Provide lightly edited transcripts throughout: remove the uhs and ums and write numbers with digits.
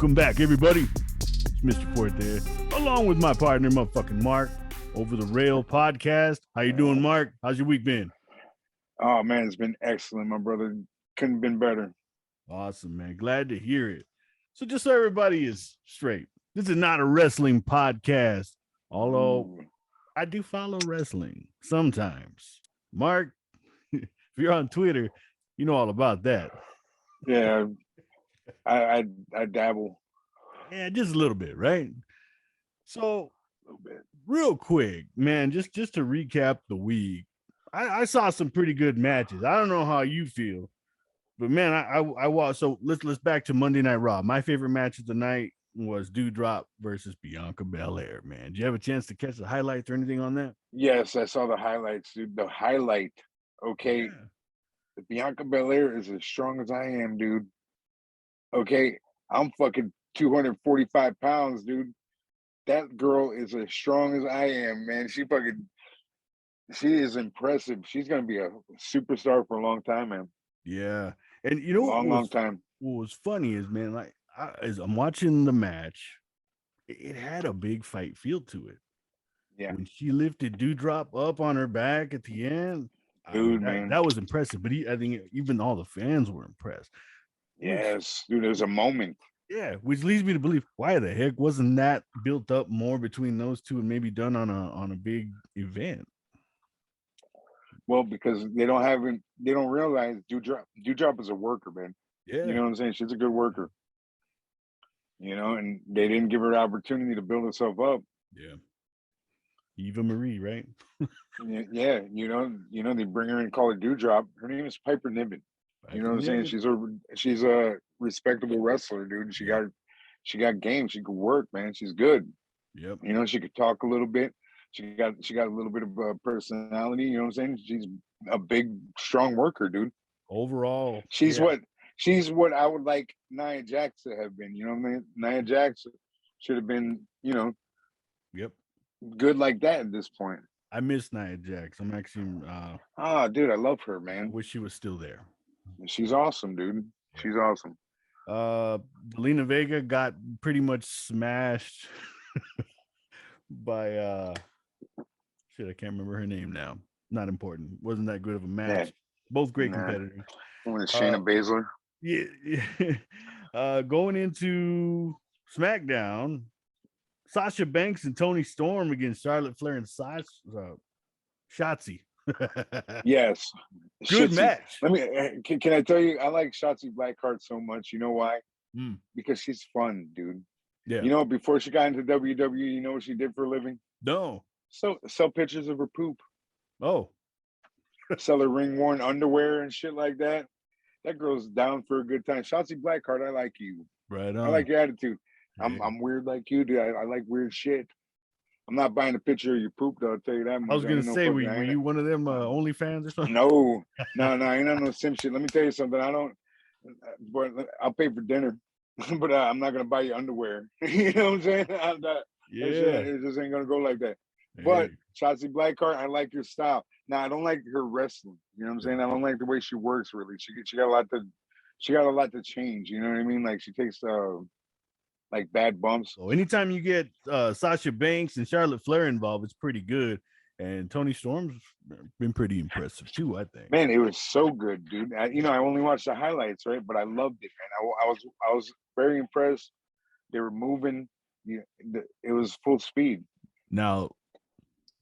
Welcome back, everybody. It's Mr. Forte, along with my partner, motherfucking Mark, Over the Rail podcast. How you doing, Mark? How's your week been? Oh man, it's been excellent, my brother. Couldn't have been better. Awesome, man. Glad to hear it. So just so everybody is straight, this is not a wrestling podcast, although I do follow wrestling sometimes. Mark, if you're on Twitter, you know all about that. Yeah, I dabble Yeah, just a little bit, right? So a little bit. real quick, man, just to recap the week, I saw some pretty good matches. I don't know how you feel, but man, I watched. So let's back to Monday Night Raw. My favorite match of the night was Dewdrop versus Bianca Belair. Man, did you have a chance to catch the highlights or anything on that? Yes, I saw the highlights, dude. The highlight. Okay, the Bianca Belair is as strong as I am, dude. Okay, I'm fucking 245 pounds, dude. That girl is as strong as I am, man. She is impressive. She's gonna be a superstar for a long time, man. Yeah, and you know Long time. What was funny is, man, like as I'm watching the match, it had a big fight feel to it. Yeah, When she lifted Dewdrop up on her back at the end, I mean, dude, man. that was impressive. But I think even all the fans were impressed. Yes, dude. There's a moment. Yeah, which leads me to believe, why the heck wasn't that built up more between those two and maybe done on a big event? Well, because they don't realize Dewdrop is a worker, man. Yeah, You know what I'm saying? She's a good worker. You know, and they didn't give her the opportunity to build herself up. yeah. Eva Marie, right? Yeah, you know, they bring her in and call her Dewdrop. Her name is Piper Niven. You know what I'm saying? She's a respectable wrestler, dude. She got game. She could work, man. She's good. Yep. You know, she could talk a little bit. She got a little bit of a personality. You know what I'm saying? She's a big, strong worker, dude. Overall, She's what I would like Nia Jax to have been. You know what I mean? Nia Jax should have been, you know, yep. good like that at this point. I miss Nia Jax. I'm actually Dude, I love her, I man. wish she was still there. She's awesome, dude. She's awesome. Lena Vega got pretty much smashed by shit, I can't remember her name now. Not important. Wasn't that good of a match. Yeah. Both great competitors. With Shayna Baszler. Yeah. Going into SmackDown, Sasha Banks and Toni Storm against Charlotte Flair and Shotzi. Yes. Good Shitzy. match. Let me can I tell you, I like Shotzi Blackheart so much. You know why? Because she's fun, dude. Yeah. You know, before she got into WWE, you know what she did for a living? No. So sell pictures of her poop. Oh. Sell her ring worn underwear and shit like that. That girl's down for a good time. Shotzi Blackheart, I like you. Right on. I like your attitude. Yeah. I'm weird like you, dude. I like weird shit. I'm not buying a picture of your poop, though. I'll tell you that much. I was gonna say, were you one of them OnlyFans or something? No, ain't no sim shit. Let me tell you something. But I'll pay for dinner, but I'm not gonna buy you underwear. You know what I'm saying? Yeah, it just ain't gonna go like that. Hey. But Shotzi Blackheart, I like your style. Now I don't like her wrestling. You know what I'm saying? I don't like the way she works. Really, she got a lot to change. You know what I mean? Like she takes like bad bumps. So anytime you get Sasha Banks and Charlotte Flair involved, it's pretty good. And Toni Storm's been pretty impressive too, I think. Man, it was so good, dude. I only watched the highlights, right? But I loved it, man. I was very impressed. They were moving. It was full speed. Now,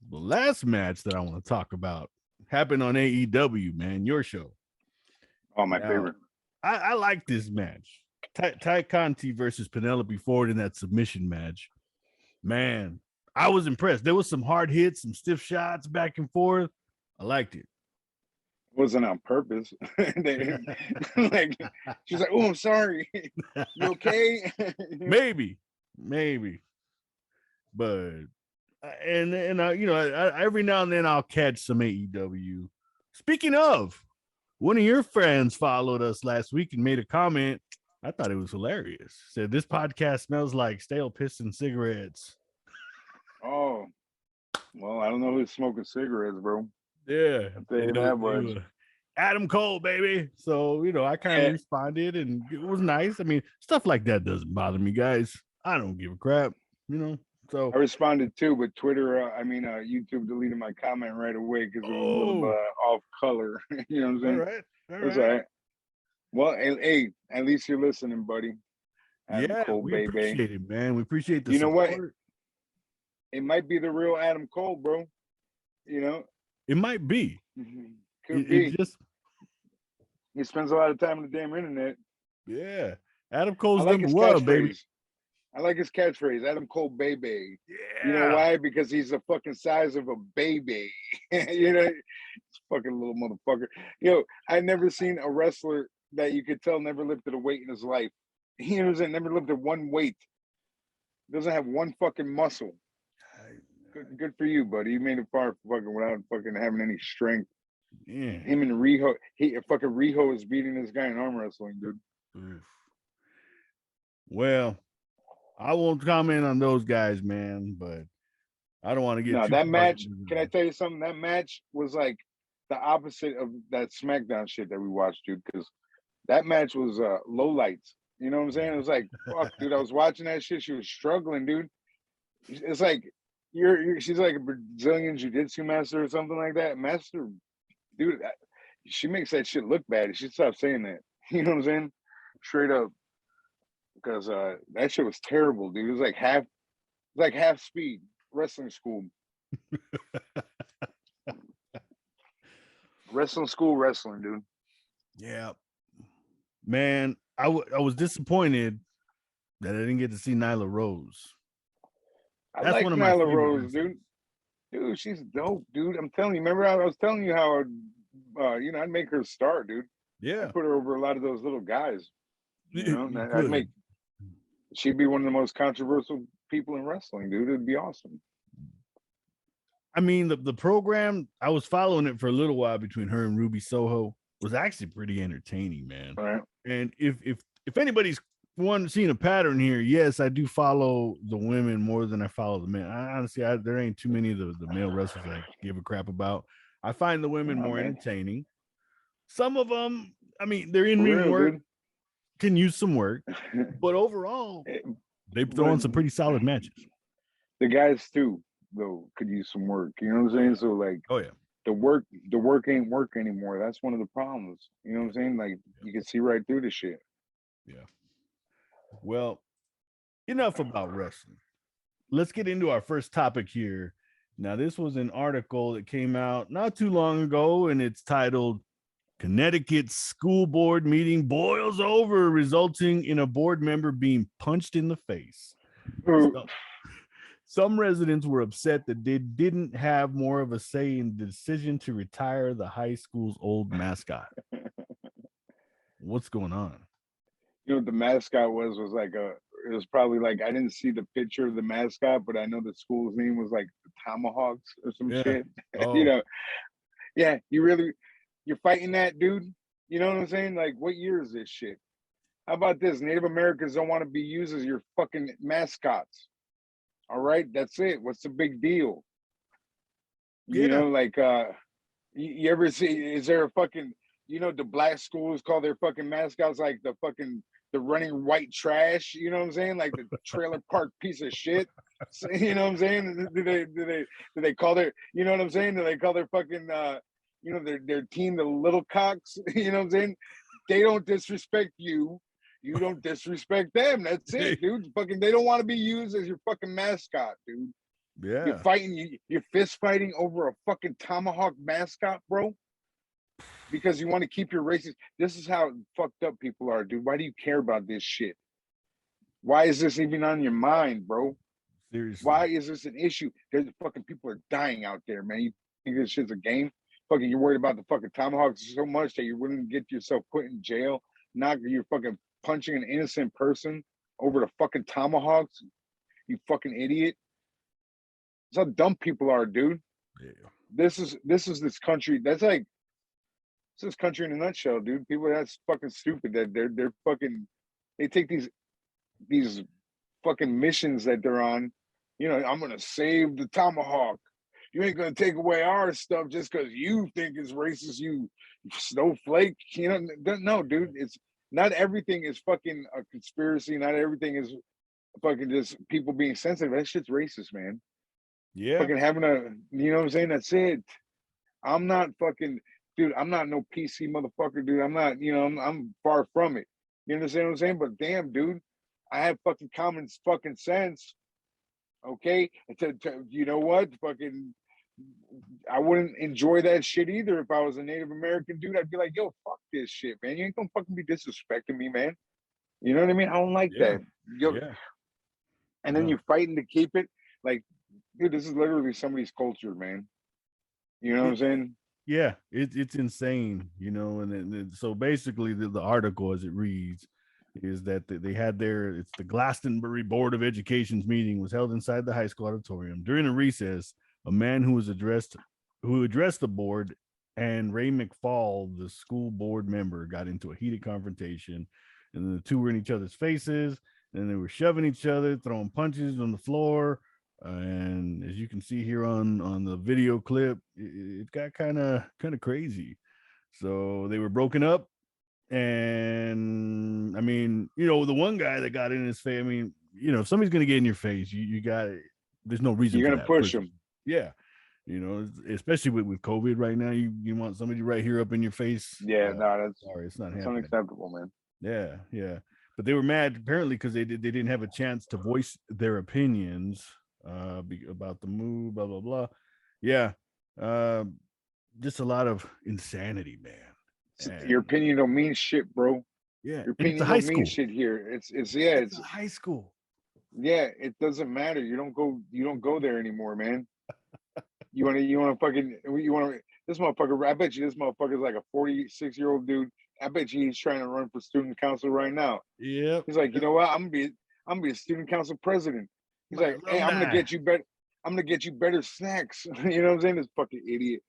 the last match that I want to talk about happened on AEW, man. Your show. Oh, my favorite. I like this match. Ty Conti versus Penelope Ford in that submission match. Man, I was impressed. There was some hard hits, some stiff shots back and forth. I liked it. It wasn't on purpose. Like she's like, "Oh, I'm sorry. You okay?" Maybe, but and you know, every now and then I'll catch some AEW. Speaking of, one of your friends followed us last week and made a comment. I thought it was hilarious. Said this podcast smells like stale piss and cigarettes. Oh, well, I don't know who's smoking cigarettes, bro. Yeah, I'll tell you that much. Adam Cole, baby. So, I kind of Yeah, responded and it was nice. I mean, stuff like that doesn't bother me, guys. I don't give a crap, you know. So, I responded too, but Twitter, YouTube deleted my comment right away because it was a little oh, off color. You know what I'm all saying? right. All That's right. all right. Well, hey, at least you're listening, buddy. Adam Yeah, Cole, we baby. appreciate it, man. We appreciate the You know what? support. It might be the real Adam Cole, bro. You know, It might be. could It be. just, He spends a lot of time on the damn internet. yeah. Adam I Cole's like number his one, baby. catchphrase. I like his catchphrase, Adam Cole, baby. You know Yeah. why? Because he's the fucking size of a baby. You know, fucking little motherfucker. I never seen a wrestler that you could tell never lifted a weight in his life. You know what I'm saying? Never lifted one weight. Doesn't have one fucking muscle. Good for you, buddy. You made it far fucking without fucking having any strength. Yeah. Him and Riho, fucking Riho is beating this guy in arm wrestling, dude. Oof. Well, I won't comment on those guys, man, but I don't want to get No, too that far match, into can I tell you something? That match was like the opposite of that SmackDown shit that we watched, dude, because that match was low lights. You know what I'm saying? It was like, fuck, dude. I was watching that shit. She was struggling, dude. It's like she's like a Brazilian jiu-jitsu master or something like that. Master, dude. She makes that shit look bad. She stopped saying that. You know what I'm saying? Straight up, because that shit was terrible, dude. It was like half speed wrestling school. Wrestling school wrestling, dude. Yeah. Man, I was disappointed that I didn't get to see Nyla Rose. I That's like one of my Nyla favorite Rose, wrestlers. dude. Dude, she's dope, dude. I'm telling you. Remember, I was telling you how, I'd make her a star, dude. Yeah. I'd put her over a lot of those little guys. You I'd could. make. She'd be one of the most controversial people in wrestling, dude. It'd be awesome. I mean, the program, I was following it for a little while between her and Ruby Soho, was actually pretty entertaining, man. All right. And if anybody's seen a pattern here, yes, I do follow the women more than I follow the men. Honestly, there ain't too many of the male wrestlers I give a crap about. I find the women Oh, more man. entertaining. Some of them, I mean, their in For ring real, work dude. can use some work, but overall, they throw But on some pretty solid matches. the guys too, though, could use some work. You know what I'm saying? So like, Oh yeah, the work ain't work anymore. That's one of the problems. You know what I'm saying? Like, you can see right through the shit. yeah. Well, enough about wrestling. Let's get into our first topic here. Now, this was an article that came out not too long ago, and it's titled Connecticut's School Board Meeting Boils Over, Resulting in a Board Member Being Punched in the Face. So, some residents were upset that they didn't have more of a say in the decision to retire the high school's old mascot. What's going on? You know what the mascot was like it was probably like, I didn't see the picture of the mascot, but I know the school's name was like the Tomahawks or some Yeah. shit. Oh, Yeah, you're fighting that, dude. You know what I'm saying? Like, what year is this shit? How about this? Native Americans don't want to be used as your fucking mascots. All right, that's it. What's the big deal? yeah. Like you ever see, is there a fucking, the black schools call their fucking mascots like the running white trash, you know what I'm saying? Like the trailer park piece of shit. So, you know what I'm saying? Do they call their, you know what I'm saying? Do they call their fucking their team the little cocks? You know what I'm saying? They don't disrespect you. You don't disrespect them. That's it, dude. Fucking, they don't want to be used as your fucking mascot, dude. You're Yeah. fighting, you're fist fighting over a fucking tomahawk mascot, bro, because you want to keep your races. This is how fucked up people are, dude. Why do you care about this shit? Why is this even on your mind, bro? Seriously. Why is this an issue? There's fucking people are dying out there, man. You think this shit's a game? Fucking, you're worried about the fucking tomahawks so much that you wouldn't get yourself put in jail. Not you're fucking punching an innocent person over the fucking tomahawks. You fucking idiot. That's how dumb people are, dude. Yeah. This is this country. That's like, it's this country in a nutshell, dude. People that's fucking stupid that they're fucking, they take these fucking missions that they're on. I'm gonna save the tomahawk. You ain't gonna take away our stuff just because you think it's racist, you snowflake. You know, no, dude. It's not everything is fucking a conspiracy. Not everything is fucking just people being sensitive. That shit's racist, man. Yeah. Fucking having a, you know what I'm saying? That's it. I'm not fucking, dude. I'm not no PC motherfucker, dude. I'm not, you know, I'm far from it. You understand what I'm saying? But damn, dude, I have fucking common fucking sense. Okay, you know what, fucking, I wouldn't enjoy that shit either if I was a Native American dude. I'd be like, yo, fuck this shit, man. You ain't gonna fucking be disrespecting me, man. You know what I mean? I don't like Yeah. that. Yo, Yeah. and then No. you're fighting to keep it. Like, dude, this is literally somebody's culture, man. You know what I'm saying? Yeah, it's insane, you know, and so basically the article as it reads is that they had it's the Glastonbury Board of Education's meeting was held inside the high school auditorium. During a recess, a man who addressed the board and Ray McFall, the school board member, got into a heated confrontation, and then the two were in each other's faces, and they were shoving each other, throwing punches on the floor. And as you can see here on the video clip, it got kind of crazy. So they were broken up, and I mean, you know, the one guy that got in his face, I mean, you know, if somebody's gonna get in your face, you got, there's no reason You're for gonna that. push them. Yeah, you know, especially with COVID right now, you want somebody right here up in your face. Yeah, no, Sorry, it's not that's happening. unacceptable, man. Yeah, yeah, but they were mad apparently because they didn't have a chance to voice their opinions about the move, blah blah blah. Yeah, uh, just a lot of insanity, man. Your And opinion don't mean shit, bro. yeah, Your and it's a opinion high don't mean school. shit here. It's yeah, It's a high school. yeah. It doesn't matter. You don't go there anymore, man. You wanna fucking you wanna this motherfucker. I bet you this motherfucker's like a 46-year-old dude. I bet you he's trying to run for student council right now. Yep. He's like, you know what? I'm gonna be a student council president. He's My like, hey, I'm gonna alumni. get you better. I'm gonna get you better snacks. You know what I'm saying? This fucking idiot.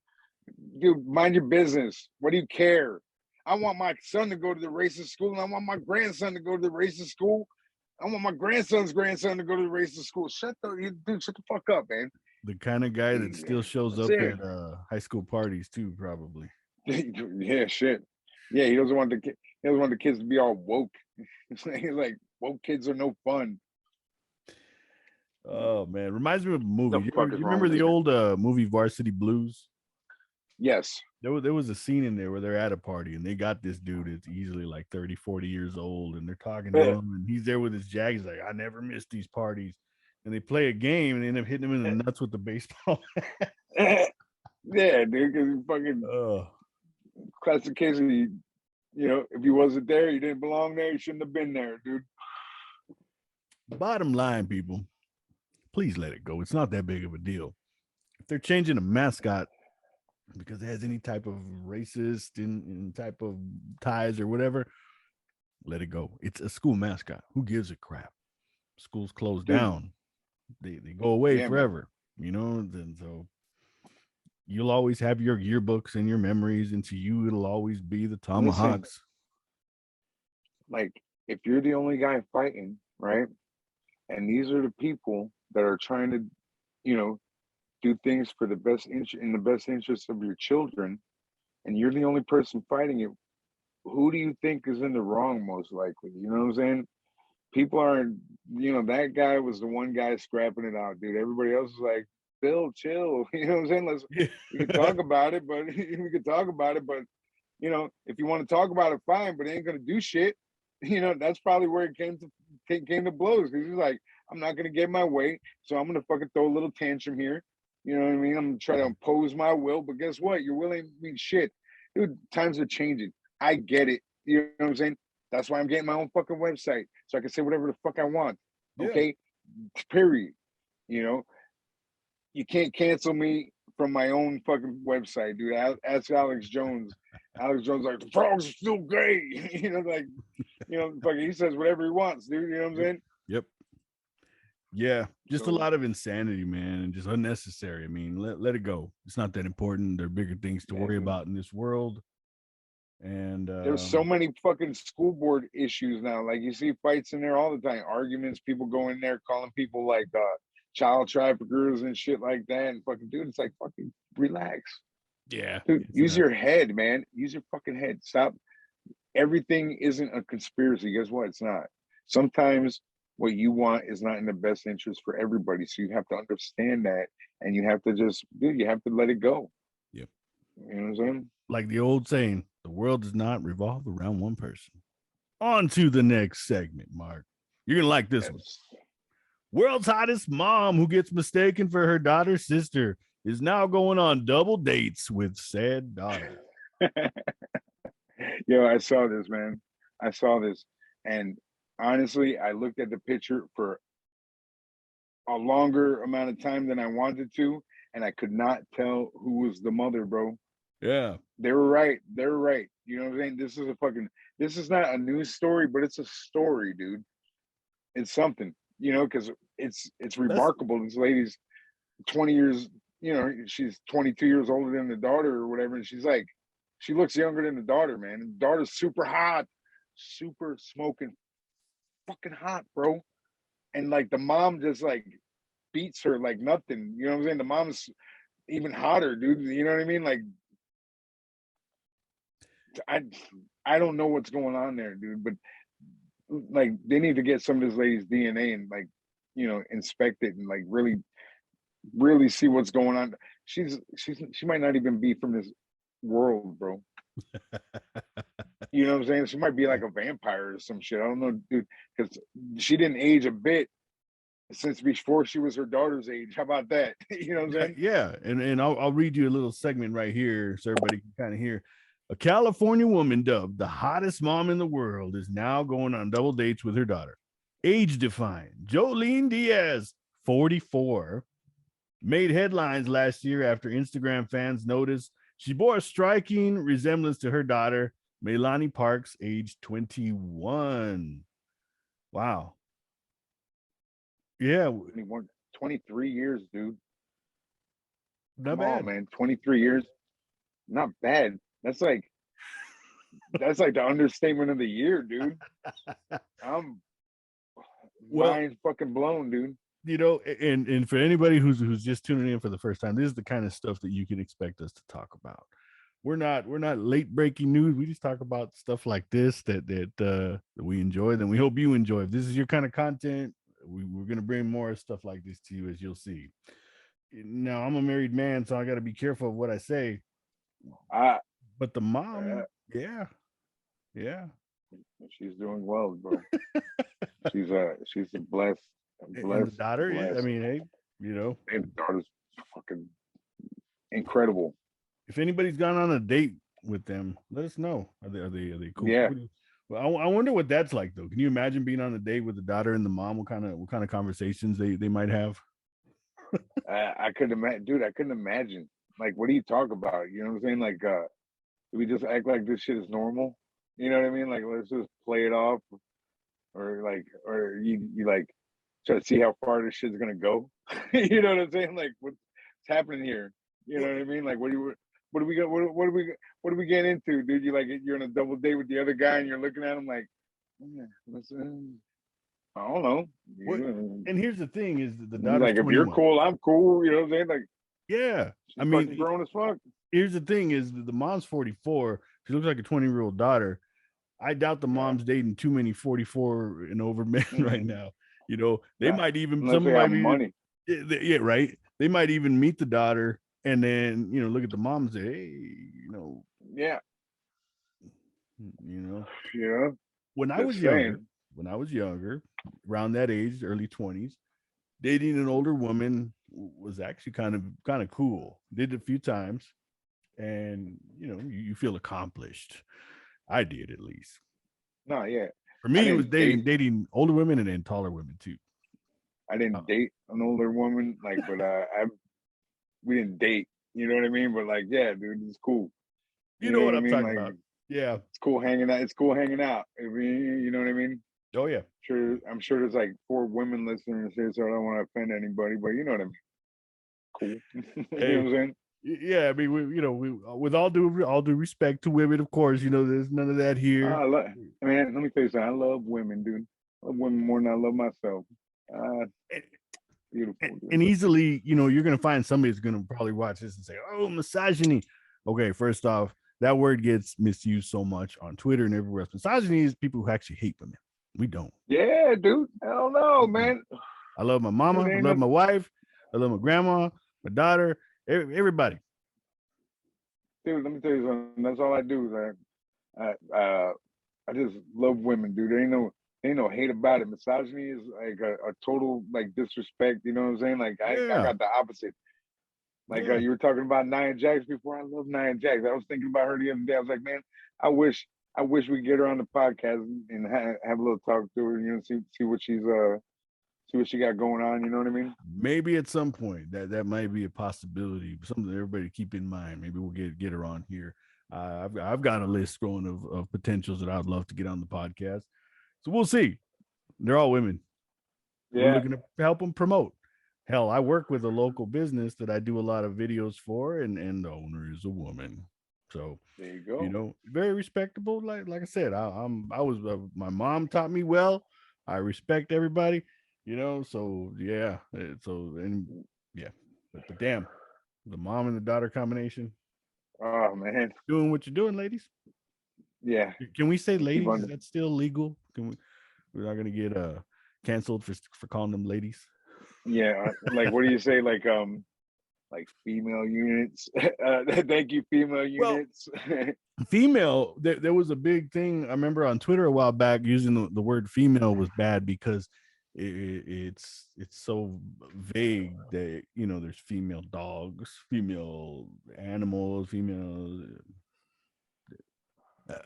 Dude, mind your business. What do you care? I want my son to go to the racist school, and I want my grandson to go to the racist school. I want my grandson's grandson to go to the racist school. Shut the fuck up, man. The kind of guy that still shows That's up it. at high school parties too, probably. Yeah, shit. Yeah, he doesn't want the kids to be all woke. He's like, woke kids are no fun. Oh man, reminds me of a movie. The fuck is You wrong remember with the you? old movie Varsity Blues? Yes. There was a scene in there where they're at a party and they got this dude that's easily like 30, 40 years old, and they're talking to him and he's there with his jag. He's like, I never miss these parties. And they play a game and they end up hitting him in the nuts with the baseball. Yeah, dude, because fucking Oh, classic case of you know, if he wasn't there, he didn't belong there, he shouldn't have been there, dude. bottom line, people, please let it go. It's not that big of a deal. If they're changing a mascot because it has any type of racist in type of ties or whatever, let it go. It's a school mascot. Who gives a crap? Schools close Dude, down. They go away yeah, man. forever. You know, and so you'll always have your yearbooks and your memories, and to you it'll always be the Listen, Tomahawks. like, if you're the only guy fighting, right? And these are the people that are trying to, you know, do things for the in the best interest of your children, and you're the only person fighting it, who do you think is in the wrong most likely? You know what I'm saying? People aren't, you know, that guy was the one guy scrapping it out, dude. Everybody else is like, Bill, chill. You know what I'm saying? We could talk about it, but we could talk about it, but you know, if you want to talk about it, fine, but it ain't gonna do shit. You know, that's probably where it came to blows, because he's like, I'm not gonna get my way, so I'm gonna fucking throw a little tantrum here. You know what I mean? I'm gonna try to impose my will, but guess what? Your will ain't mean shit. Dude, times are changing. I get it. You know what I'm saying? That's why I'm getting my own fucking website, so I can say whatever the fuck I want. Yeah. Okay? Period. You know, you can't cancel me from my own fucking website, dude. Ask Alex Jones. Alex Jones like, the frogs are still gay. You know, like, you know, fucking he says whatever he wants, dude. You know what I'm saying? Yep. Yeah, just a So lot of insanity, man, and just unnecessary. I mean, let it go. It's not that important. There are bigger things to yeah, worry dude. about in this world. And There's so many fucking school board issues now. Like, you see fights in there all the time, arguments, people go in there calling people like child traffickers and shit like that. And fucking dude, it's like fucking relax. Yeah. Dude, use your head, man. Use your fucking head. Stop. Everything isn't a conspiracy. Guess what? It's not. Sometimes what you want is not in the best interest for everybody. So you have to understand that, and you have to just, dude, you have to let it go. Yep. You know what I'm saying? Like the old saying, the world does not revolve around one person. On to the next segment, Mark. You're going to like this one. World's hottest mom who gets mistaken for her daughter's sister is now going on double dates with said daughter. Yo, I saw this, man. I saw this. And honestly, I looked at the picture for a longer amount of time than I wanted to, and I could not tell who was the mother, bro. Yeah. They were right. They were right. You know what I'm saying? This is not a news story, but it's a story, dude. It's something, because it's remarkable. This lady's 20 years, she's 22 years older than the daughter or whatever. And she looks younger than the daughter, man. And the daughter's super hot, super smoking fucking hot, bro. And like the mom just like beats her like nothing. You know what I'm saying? The mom's even hotter, dude. You know what I mean? Like I don't know what's going on there, dude, but like they need to get some of this lady's DNA and like, inspect it and like really see what's going on. She might not even be from this world, bro. You know what I'm saying? She might be like a vampire or some shit. I don't know, dude, because she didn't age a bit since before she was her daughter's age. How about that? You know what I'm saying? Yeah. And I'll read you a little segment right here so everybody can kind of hear. A California woman dubbed the hottest mom in the world is now going on double dates with her daughter. Age defying. Jolene Diaz, 44, made headlines last year after Instagram fans noticed she bore a striking resemblance to her daughter, Melanie Parks, age 21. Wow. Yeah. 23 years, dude. Not Come bad. on, man. 23 years. Not bad. That's like the understatement of the year, dude. I'm mind fucking blown, dude. And for anybody who's just tuning in for the first time, this is the kind of stuff that you can expect us to talk about. We're not late breaking news. We just talk about stuff like this that we enjoy. Then we hope you enjoy. If this is your kind of content, we're gonna bring more stuff like this to you, as you'll see. Now, I'm a married man, so I got to be careful of what I say. But the mom, yeah, she's doing well, bro. she's a blessed. And the daughter, blessed. I mean, hey, the daughter's fucking incredible. If anybody's gone on a date with them, let us know. Are they cool? Yeah. Well, I wonder what that's like, though. Can you imagine being on a date with the daughter and the mom? What kind of conversations they might have? I couldn't imagine, dude. I couldn't imagine. Like, what do you talk about? You know what I'm saying? Like, do we just act like this shit is normal? You know what I mean? Like, let's just play it off, or you like try to see how far this shit's gonna go. You know what I'm saying? Like, what's happening here? You know what I mean? Like, what do we get into, dude? You're on a double date with the other guy, and you're looking at him like, I don't know. And here's the thing: is the daughter's like, if 21. you're cool, I'm cool. You know what I'm saying? Like, yeah. I mean, grown as fuck. Here's the thing: is the mom's 44. She looks like a 20-year-old daughter. I doubt the mom's dating too many 44 and over men right now. They might even money. Yeah, right. They might even meet the daughter and then look at the mom and say, hey, yeah. Yeah. When I was younger, around that age, early 20s, dating an older woman was actually kind of cool. Did it a few times, and you feel accomplished. I did, at least. No, yeah. For me, it was dating older women and then taller women too. I didn't date an older woman, but we didn't date. You know what I mean? But yeah, dude, it's cool. You know what I'm talking about? Yeah, it's cool hanging out. It's cool hanging out. You know what I mean? Oh yeah. I'm sure there's 4 women listeners here, so I don't want to offend anybody, but you know what I mean. Cool. You know what I'm saying? Yeah, I mean, we with all due respect to women, of course, there's none of that here. Man, let me tell you something. I love women, dude. I love women more than I love myself. Beautiful. And easily, you're gonna find somebody that's gonna probably watch this and say, "Oh, misogyny." Okay, first off, that word gets misused so much on Twitter and everywhere else. Misogyny is people who actually hate women. We don't. Yeah, dude. Hell no, man. I love my mama. I love my wife. I love my grandma, my daughter, everybody. Dude, let me tell you something. That's all I do, man. I just love women, dude. There ain't no hate about it. Misogyny is like a total like disrespect. You know what I'm saying? Like I got the opposite. Like you were talking about Nia Jax before. I love Nia Jax. I was thinking about her the other day. I was like, man, I wish we could get her on the podcast and have a little talk to her. See what she got going on. You know what I mean? Maybe at some point that might be a possibility. Something everybody keep in mind. Maybe we'll get her on here. I've got a list going of potentials that I'd love to get on the podcast. So we'll see. They're all women. Yeah. We're looking to help them promote. Hell, I work with a local business that I do a lot of videos for, and the owner is a woman. So there you go. Very respectable. Like I said, my mom taught me well. I respect everybody. So yeah. But damn, the mom and the daughter combination. Oh man, doing what you're doing, ladies. Yeah. Can we say ladies? Is that still legal? We're not gonna get canceled for calling them ladies. Yeah, like what do you say? Like female units. Thank you, female units. Well, female. There was a big thing. I remember on Twitter a while back using the word female was bad because it's so vague that there's female dogs, female animals, female.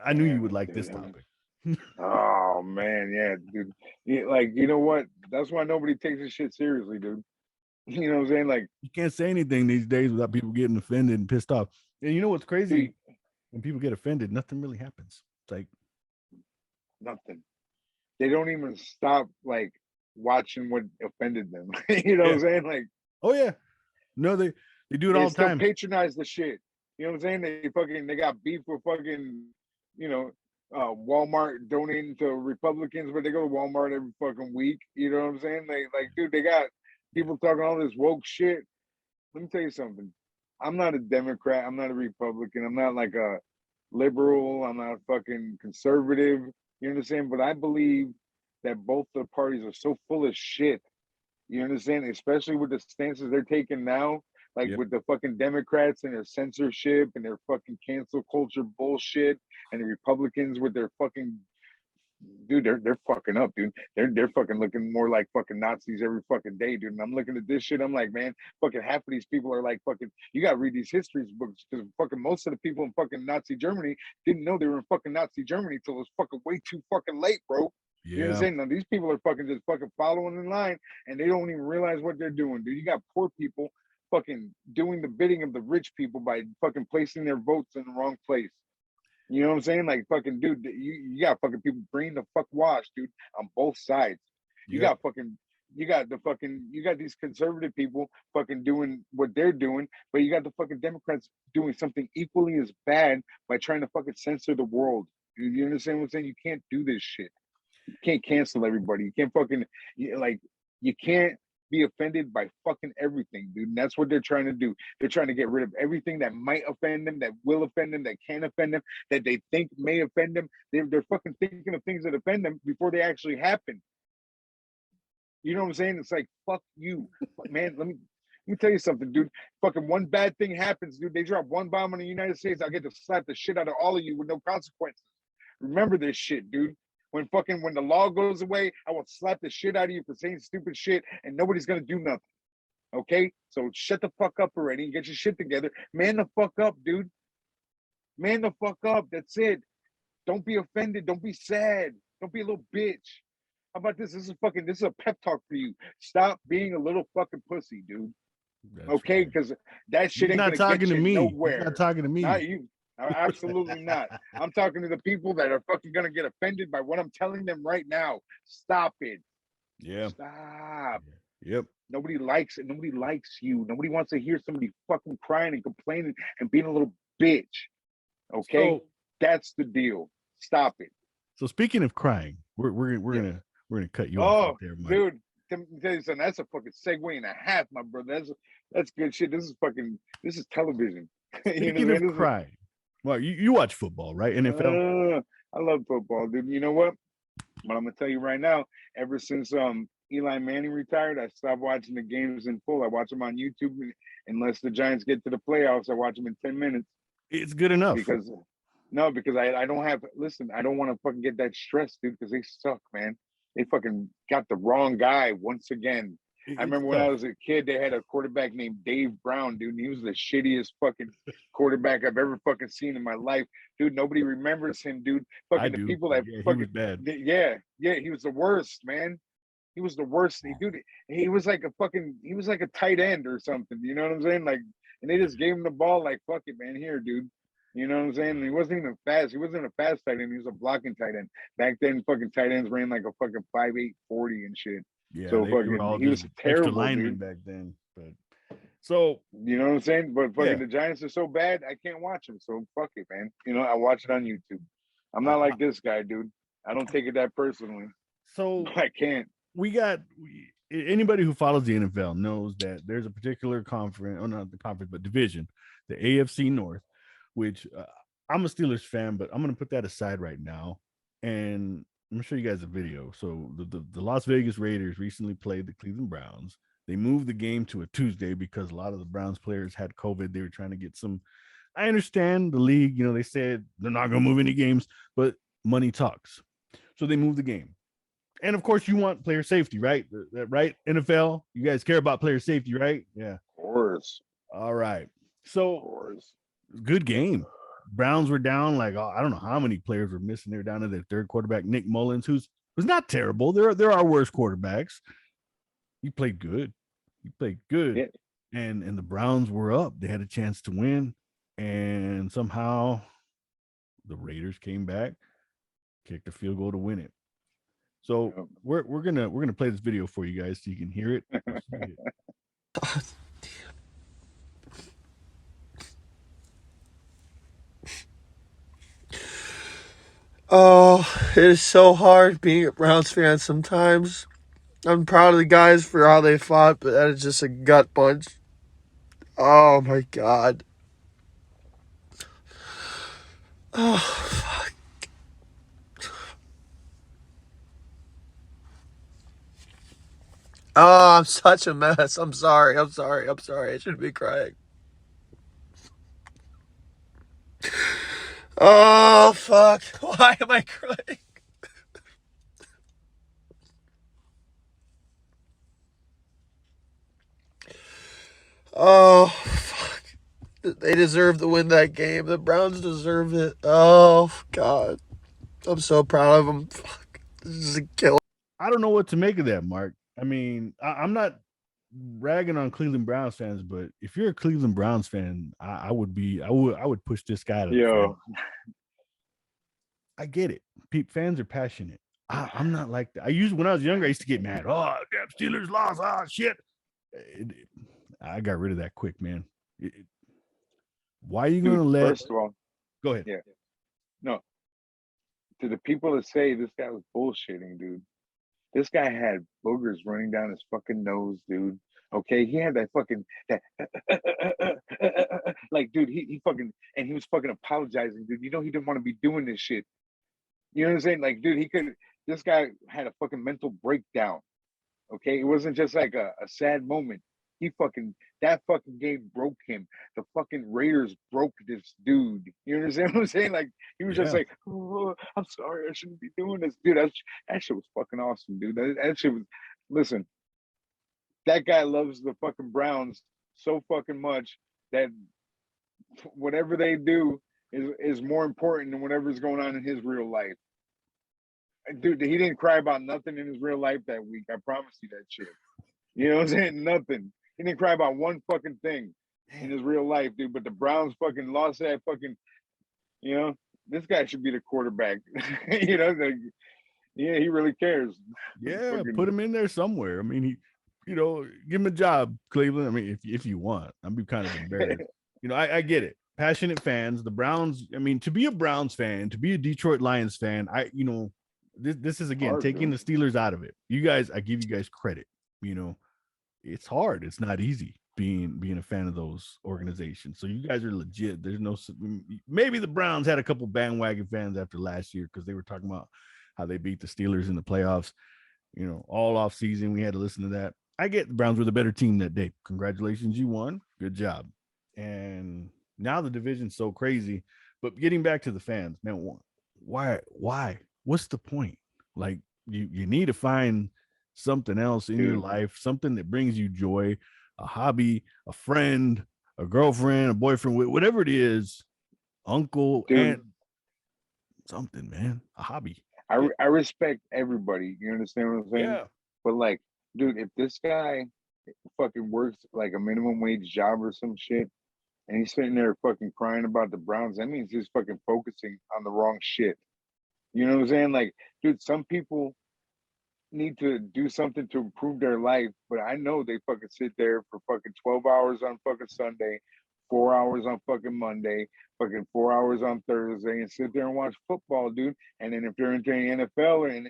I knew you would like this topic. Oh man, yeah, dude. Yeah, like you know what? That's why nobody takes this shit seriously, dude. You know what I'm saying? Like you can't say anything these days without people getting offended and pissed off. And you know what's crazy? When people get offended, nothing really happens. It's like nothing. They don't even stop like watching what offended them. You know what I'm saying? Like, oh yeah, no, they do it all the time. Patronize the shit. You know what I'm saying? They got beef with fucking, Walmart donating to Republicans, but they go to Walmart every fucking week. You know what I'm saying? Dude, they got people talking all this woke shit. Let me tell you something. I'm not a Democrat. I'm not a Republican. I'm not like a liberal. I'm not a fucking conservative. You understand? But I believe that both the parties are so full of shit. You understand? Especially with the stances they're taking now, like with the fucking Democrats and their censorship and their fucking cancel culture bullshit, and the Republicans with their fucking dude, they're fucking up, dude. They're fucking looking more like fucking Nazis every fucking day, dude. And I'm looking at this shit, I'm like, man, fucking half of these people are like fucking. You gotta read these history books because fucking most of the people in fucking Nazi Germany didn't know they were in fucking Nazi Germany till it was fucking way too fucking late, bro. Yeah. You know what I'm saying? Now these people are fucking just fucking following in line and they don't even realize what they're doing, dude. You got poor people fucking doing the bidding of the rich people by fucking placing their votes in the wrong place. You know what I'm saying? Like fucking dude, you got fucking people bring the fuck wash, dude, on both sides. You got these conservative people fucking doing what they're doing, but you got the fucking Democrats doing something equally as bad by trying to fucking censor the world. You understand what I'm saying? You can't do this shit. You can't cancel everybody. You can't fucking you can't be offended by fucking everything, dude. And that's what they're trying to do. They're trying to get rid of everything that might offend them, that will offend them, that can offend them, that they think may offend them. They're fucking thinking of things that offend them before they actually happen. You know what I'm saying? It's like, fuck you. Man, let me tell you something, dude. Fucking one bad thing happens, dude. They drop one bomb in the United States, I'll get to slap the shit out of all of you with no consequences. Remember this shit, dude. When the law goes away, I will slap the shit out of you for saying stupid shit and nobody's gonna do nothing. Okay? So shut the fuck up already and get your shit together. Man the fuck up, dude. Man the fuck up. That's it. Don't be offended. Don't be sad. Don't be a little bitch. How about this? This is a pep talk for you. Stop being a little fucking pussy, dude. That's okay? Because that shit ain't gonna get you nowhere. You're not talking to me. Not you. Absolutely not. I'm talking to the people that are fucking gonna get offended by what I'm telling them right now. Stop it. Yeah. Stop. Yep. Nobody likes it. Nobody likes you. Nobody wants to hear somebody fucking crying and complaining and being a little bitch. Okay, so, that's the deal. Stop it. So speaking of crying, we're gonna cut you off right there, Mike. Dude. tell you something. That's a fucking segue and a half, my brother. That's good shit. This is television. You know Speaking what I of mean? crying, well, you watch football, right? NFL. I love football, dude. You know what? But I'm gonna tell you right now. Ever since Eli Manning retired, I stopped watching the games in full. I watch them on YouTube. Unless the Giants get to the playoffs, I watch them in 10 minutes. It's good enough. Because because I don't have listen, I don't want to fucking get that stress, dude, because they suck, man. They fucking got the wrong guy once again. I It's remember when I tough. was a kid, they had a quarterback named Dave Brown, dude, and he was the shittiest fucking quarterback I've ever fucking seen in my life. Dude, nobody remembers him, dude. I Fucking the do. people that Yeah, he was fucking bad. yeah, he was the worst, man. He was the worst. Dude, he was like a tight end or something. You know what I'm saying? Like, and they just gave him the ball, like, fuck it, man, here, dude. You know what I'm saying? And he wasn't even fast. He wasn't a fast tight end. He was a blocking tight end. Back then, fucking tight ends ran like a fucking 5'8", 40 and shit. Yeah, So they were fucking, all he just was extra terrible, linemen dude. back then. But so You know what I'm saying? But fucking yeah, the Giants are so bad, I can't watch them. So fuck it, man. You know, I watch it on YouTube. I'm not uh, like this guy, dude. I don't take it that personally. so I can't. Anybody who follows the NFL knows that there's a particular conference, or not the conference, but division, the AFC North, which I'm a Steelers fan, but I'm going to put that aside right now. And I'm going to show you guys a video. So the Las Vegas Raiders recently played the Cleveland Browns. They moved the game to a Tuesday because a lot of the Browns players had COVID. They were trying to get some. I understand the league, they said they're not going to move any games, but money talks. So they moved the game. And of course, you want player safety, right? Right? NFL, you guys care about player safety, right? Yeah. Of course. All right. Of So course. good game. Browns were down like I don't know how many players were missing. They were down to their third quarterback, Nick Mullins, who's not terrible. There are worse quarterbacks. He played good. Yeah. And the Browns were up. They had a chance to win, and somehow the Raiders came back, kicked a field goal to win it. So we're gonna play this video for you guys so you can hear it. Oh, it is so hard being a Browns fan sometimes. I'm proud of the guys for how they fought, but that is just a gut punch. Oh my god. Oh, fuck. Oh, I'm such a mess. I'm sorry. I shouldn't be crying. Oh, fuck. Why am I crying? Oh, fuck. They deserve to win that game. The Browns deserve it. Oh, God. I'm so proud of them. Fuck. This is a killer. I don't know what to make of that, Mark. I mean, I'm not ragging on Cleveland Browns fans, but if you're a Cleveland Browns fan, I would push this guy to the fan. I get it. Fans are passionate. I'm not like that. When I was younger, I used to get mad. Oh, damn, Steelers lost. Oh, shit. I got rid of that quick, man. Why are you going to let? First of all, go ahead. Yeah. No. To the people that say this guy was bullshitting, dude. This guy had boogers running down his fucking nose, dude. Okay, he had that fucking like, dude. He fucking and he was fucking apologizing, dude. You know he didn't want to be doing this shit. You know what I'm saying? Like, dude, he could. This guy had a fucking mental breakdown. Okay, it wasn't just like a sad moment. That fucking game broke him. The fucking Raiders broke this dude. You understand what I'm saying? Like he was just like, oh, I'm sorry, I shouldn't be doing this, dude. That shit was fucking awesome, dude. That shit was. Listen, that guy loves the fucking Browns so fucking much that whatever they do is more important than whatever's going on in his real life. Dude, he didn't cry about nothing in his real life that week. I promise you that shit. You know what I'm saying? Nothing. He didn't cry about one fucking thing in his real life, dude. But the Browns fucking lost that fucking, this guy should be the quarterback. Like, yeah, he really cares. Yeah, put him in there somewhere. I mean, give him a job, Cleveland. I mean, if you want, I'd be kind of embarrassed. I get it. Passionate fans, the Browns. I mean, to be a Browns fan, to be a Detroit Lions fan, this is again taking the Steelers out of it. You guys, I give you guys credit. you know, it's hard. It's not easy being a fan of those organizations. So you guys are legit. There's no maybe the Browns had a couple bandwagon fans after last year because they were talking about how they beat the Steelers in the playoffs. You know, all off season we had to listen to that. I get the Browns were the better team that day. Congratulations, you won. Good job. And now the division's so crazy. But getting back to the fans, man, why? What's the point? Like you need to find something else in your Dude. life, something that brings you joy, a hobby, a friend, a girlfriend, a boyfriend, whatever it is, uncle, Dude. aunt, something, man, a hobby. I respect everybody. You understand what I'm saying? Yeah. But like, dude, if this guy fucking works like a minimum wage job or some shit, and he's sitting there fucking crying about the Browns, that means he's fucking focusing on the wrong shit. You know what I'm saying? Like, dude, some people need to do something to improve their life, but I know they fucking sit there for fucking 12 hours on fucking Sunday, 4 hours on fucking Monday, fucking 4 hours on Thursday, and sit there and watch football, dude. And then if they're into the NFL and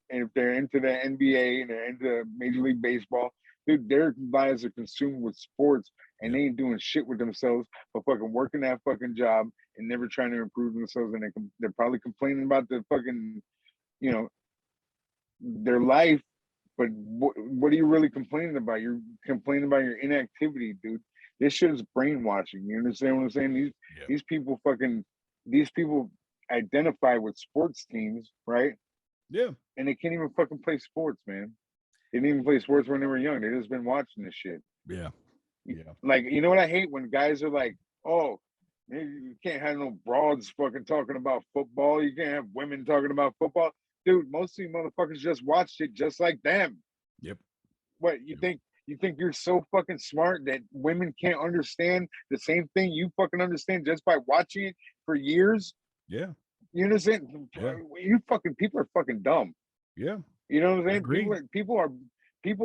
if they're into the NBA and they're into Major League Baseball, dude, their lives are consumed with sports and they ain't doing shit with themselves but fucking working that fucking job and never trying to improve themselves. And they're probably complaining about the fucking, you know, their life, but what are you really complaining about? You're complaining about your inactivity, dude. This shit is brainwashing. You understand what I'm saying? These people identify with sports teams, right? Yeah. And they can't even fucking play sports, man. They didn't even play sports when they were young. They just been watching this shit. Yeah. Yeah. Like, you know what I hate when guys are like, oh, you can't have no broads fucking talking about football. You can't have women talking about football. Dude, most of you motherfuckers just watched it just like them. Yep. What you think? You think you're so fucking smart that women can't understand the same thing you fucking understand just by watching it for years? Yeah. You understand? Yeah. You fucking people are fucking dumb. Yeah. You know what I'm saying? Agree. People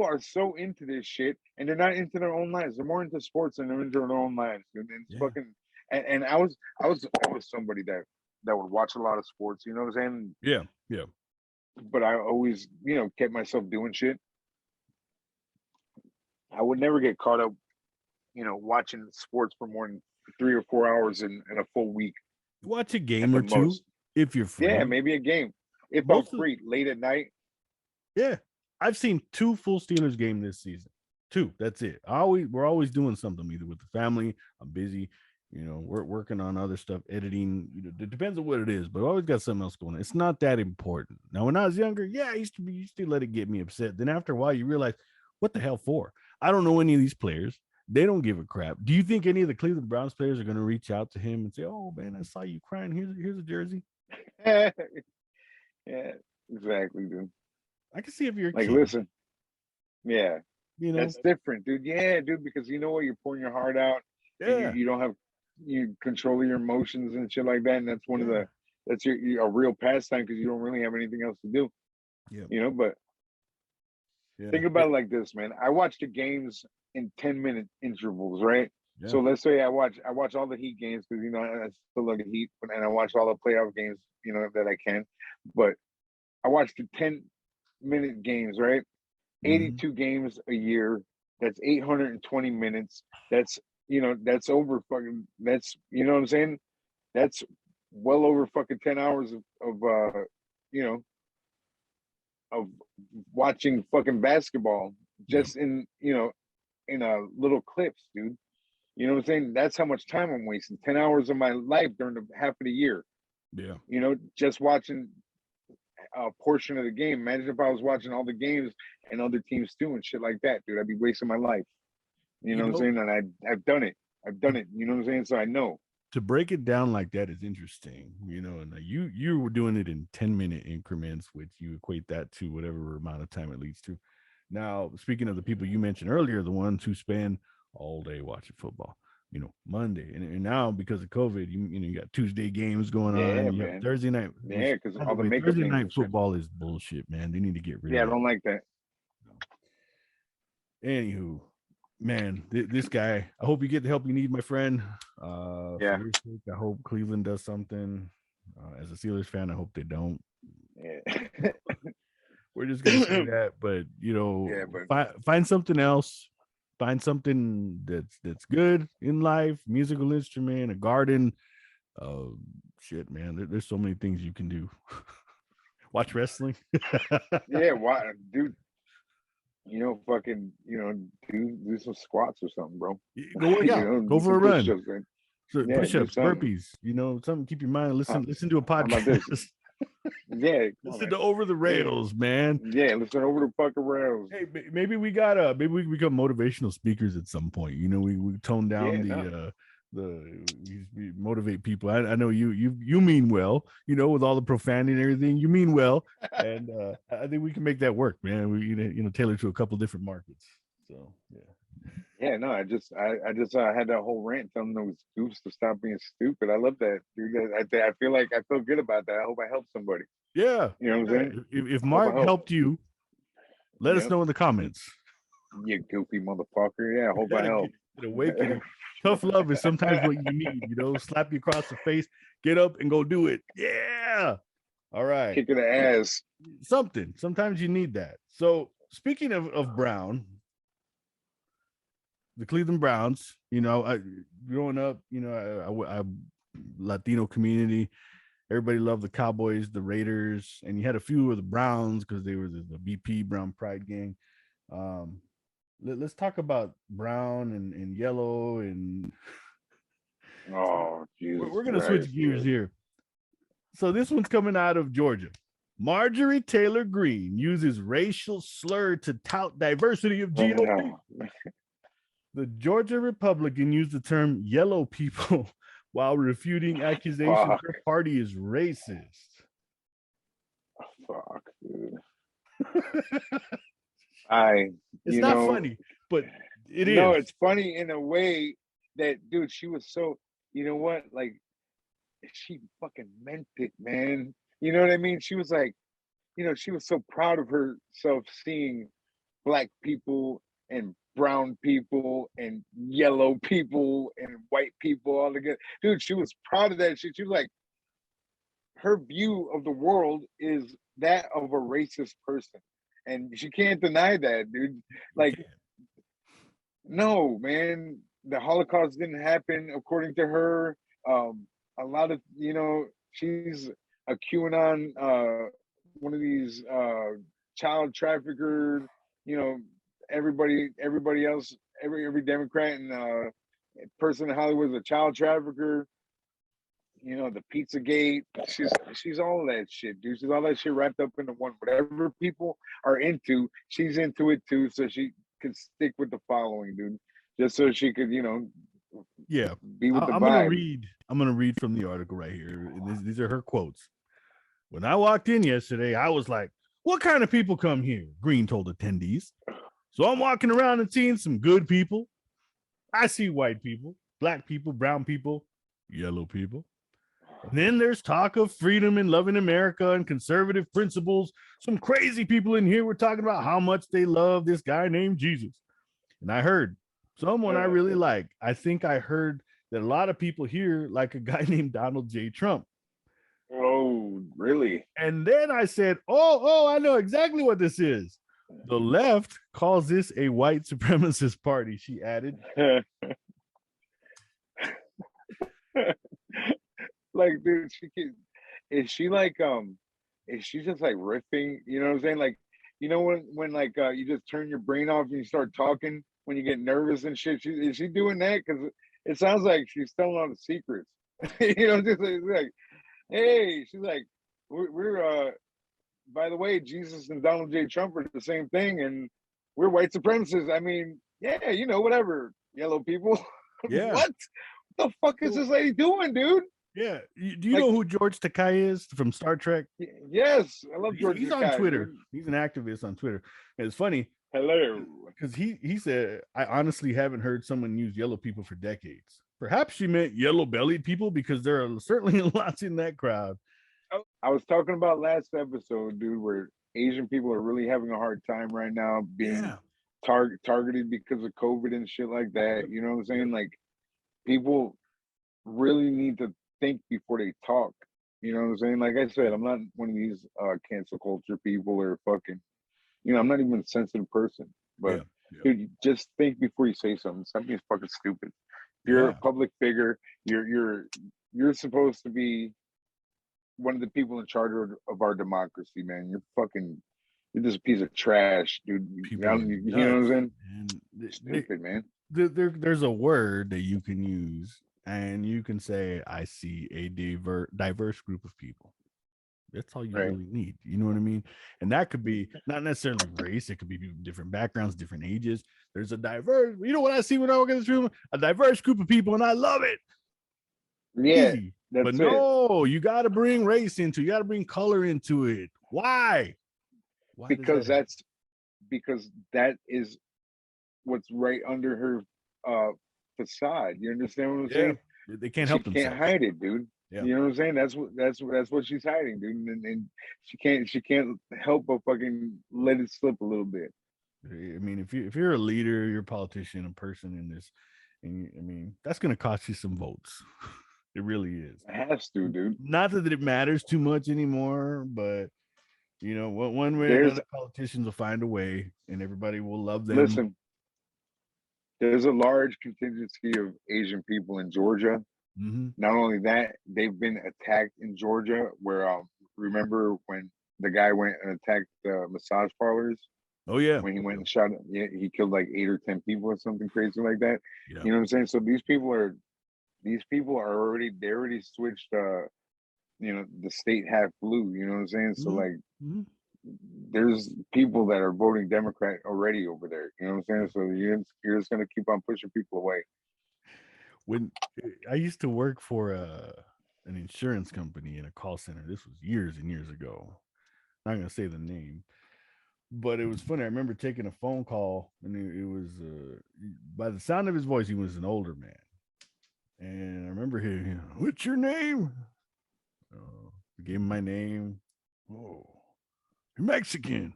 are so into this shit and they're not into their own lives. They're more into sports than they're into their own lives. And it's fucking and I was somebody that would watch a lot of sports, you know what I'm saying? Yeah. Yeah. But I always, kept myself doing shit. I would never get caught up, watching sports for more than 3 or 4 hours in a full week. Watch a game or two if you're free. Yeah, maybe a game. If I'm free late at night. Yeah. I've seen 2 full Steelers games this season. 2. That's it. We're always doing something either with the family. I'm busy. We're working on other stuff, editing. It depends on what it is, but I always got something else going on. It's not that important. Now, when I was younger, I used to let it get me upset. Then after a while, you realize, what the hell for? I don't know any of these players. They don't give a crap. Do you think any of the Cleveland Browns players are going to reach out to him and say, "Oh man, I saw you crying. Here's a jersey." Yeah, exactly, dude. I can see if you're like, kid. Listen, yeah, that's different, dude. Yeah, dude, because you know what, you're pouring your heart out. Yeah, you don't have control your emotions and shit like that, and that's one of that's a real pastime because you don't really have anything else to do. Yeah, but think about it like this, man. I watch the games in 10-minute intervals, right? Yeah. So let's say I watch all the Heat games because I still love the Heat, and I watch all the playoff games, that I can. But I watch the 10-minute games, right? 82 games a year. That's 820 minutes. That's that's over fucking. That's what I'm saying. That's well over fucking 10 hours of watching fucking basketball just in little clips, dude. You know what I'm saying? That's how much time I'm wasting. 10 hours of my life during the half of the year. Yeah. Just watching a portion of the game. Imagine if I was watching all the games and other teams too and shit like that, dude. I'd be wasting my life. You know what I'm saying? And I've done it. You know what I'm saying? So I know. To break it down like that is interesting, and you were doing it in 10-minute increments, which you equate that to whatever amount of time it leads to. Now, speaking of the people you mentioned earlier, the ones who spend all day watching football, Monday, and now because of COVID, you got Tuesday games going on, you got Thursday night. Yeah, because all the makeup Thursday night football is bullshit, man. They need to get rid of it. Yeah, I don't like that. Anywho, man, this guy, I hope you get the help you need, my friend. For your sake, I hope Cleveland does something. As a Steelers fan, I hope they don't. Yeah. We're just gonna say that, but Yeah, but find something else. Find something that's good in life, musical instrument, a garden. Uh, shit, man. There's so many things you can do. Watch wrestling. yeah, why, dude? Fucking, do some squats or something, bro. Go work out. Go Do for a some run. push-ups, man. So Yeah, do push-ups, something. burpees. Something to keep your mind. How, Listen to a how about this? podcast. Yeah, come on, Listen man. to Over the Rails, man. Yeah, listen over the fucking rails. Hey, maybe we become motivational speakers at some point. We tone down we motivate people. I know you mean well, with all the profanity and everything. You mean well, and I think we can make that work, man. We tailor to a couple different markets. So yeah. Yeah, no, I just had that whole rant telling those goofs to stop being stupid. I love that, dude. I feel like I feel good about that. I hope I helped somebody. Yeah. You know what I'm saying? If Mark helped you, let us know in the comments. You goofy motherfucker. Yeah, I hope I help. Get awakening. Tough love is sometimes what you need, slap you across the face, get up and go do it. Yeah. All right. Kick in the ass. Something. Sometimes you need that. So speaking of Brown, the Cleveland Browns, growing up, I Latino community, everybody loved the Cowboys, the Raiders, and you had a few of the Browns because they were the BP Brown Pride gang. Let's talk about brown and yellow and Jesus, we're gonna switch gears here. So this one's coming out of Georgia. Marjorie Taylor Greene uses racial slur to tout diversity of GOP. The Georgia Republican used the term yellow people while refuting accusations her party is racist. Fuck, dude. It's not funny, but it is. No, it's funny in a way that, dude, she was so, like, she fucking meant it, man. You know what I mean? She was like, she was so proud of herself seeing black people and brown people and yellow people and white people all together. Dude, she was proud of that shit. She was like, her view of the world is that of a racist person. And she can't deny that, dude. Like, no, man, the Holocaust didn't happen according to her. A lot of, she's a QAnon, one of these child trafficker, everybody else, every Democrat and person in Hollywood is a child trafficker. The Pizzagate. She's all of that shit, dude. She's all that shit wrapped up into one. Whatever people are into, she's into it too. So she could stick with the following, dude. Just so she could, be with the vibe. I'm gonna read from the article right here. These are her quotes. When I walked in yesterday, I was like, "What kind of people come here?" Green told attendees. So I'm walking around and seeing some good people. I see white people, black people, brown people, yellow people. And then there's talk of freedom and loving America and conservative principles. Some crazy people in here were talking about how much they love this guy named Jesus. And I heard someone I really like. I think I heard that a lot of people here like a guy named Donald J. Trump. Oh, really? And then I said, oh, I know exactly what this is. The left calls this a white supremacist party, she added. Like, dude, is she just like riffing? You know what I'm saying? Like, when like you just turn your brain off and you start talking when you get nervous and shit. Is she doing that? Because it sounds like she's telling all the secrets. Just like, hey, she's like, we're by the way, Jesus and Donald J. Trump are the same thing, and we're white supremacists. I mean, yeah, whatever, yellow people. Yeah. What the fuck is this lady doing, dude? Yeah. Do you know who George Takei is from Star Trek? Yes, I love George. He's on Twitter. Dude. He's an activist on Twitter. And it's funny. Hello. Because he said, I honestly haven't heard someone use yellow people for decades. Perhaps she meant yellow-bellied people because there are certainly lots in that crowd. I was talking about last episode, dude, where Asian people are really having a hard time right now being targeted because of COVID and shit like that. You know what I'm saying? Like, people really need to think before they talk. You know what I'm saying? Like I said, I'm not one of these cancel culture people or fucking. I'm not even a sensitive person. But Yeah, yeah, dude, just think before you say something. Something's fucking stupid. If you're a yeah. public figure, you're supposed to be one of the people in charge of our democracy, man. You're just a piece of trash, dude. People are You know what I'm nuts, saying? and Stupid, man. there's a word that you can use, and you can say, "I see a diverse group of people." That's all you Right. really need. You know what I mean? And that could be not necessarily race. It could be different backgrounds, different ages. There's a diverse. You know what I see when I walk in this room? A diverse group of people, and I love it. Yeah, Easy. But that's it. no, you got to bring race into. You got to bring color into it. Why? Why does Because that happen? that is what's right under her facade. You understand what I'm Yeah, saying? they can't She help can't themselves. hide it, dude. Yeah. You know what I'm saying? That's what she's hiding, dude. And she can't help but fucking let it slip a little bit. I mean, if you're a leader, you're a politician, a person in this, and I mean, that's going to cost you some votes. It really is. It has to, dude. Not that it matters too much anymore, but one way or There's another, politicians will find a way, and everybody will love them. Listen, there's a large contingency of Asian people in Georgia. Mm-hmm. Not only that, they've been attacked in Georgia. Where remember when the guy went and attacked the massage parlors? Oh yeah, When he went and shot, yeah, he killed like 8 or 10 people or something crazy like that. yeah. You know what I'm saying? So these people are already switched. The state half blue. You know what I'm saying? So Mm-hmm. like, Mm-hmm. there's people that are voting Democrat already over there. You know what I'm saying? So you're just gonna keep on pushing people away. When I used to work for an insurance company in a call center, this was years and years ago. Not gonna say the name, but it was funny. I remember taking a phone call, and it was by the sound of his voice, he was an older man, and I remember him. What's your name? I gave him my name. Oh, you're Mexican.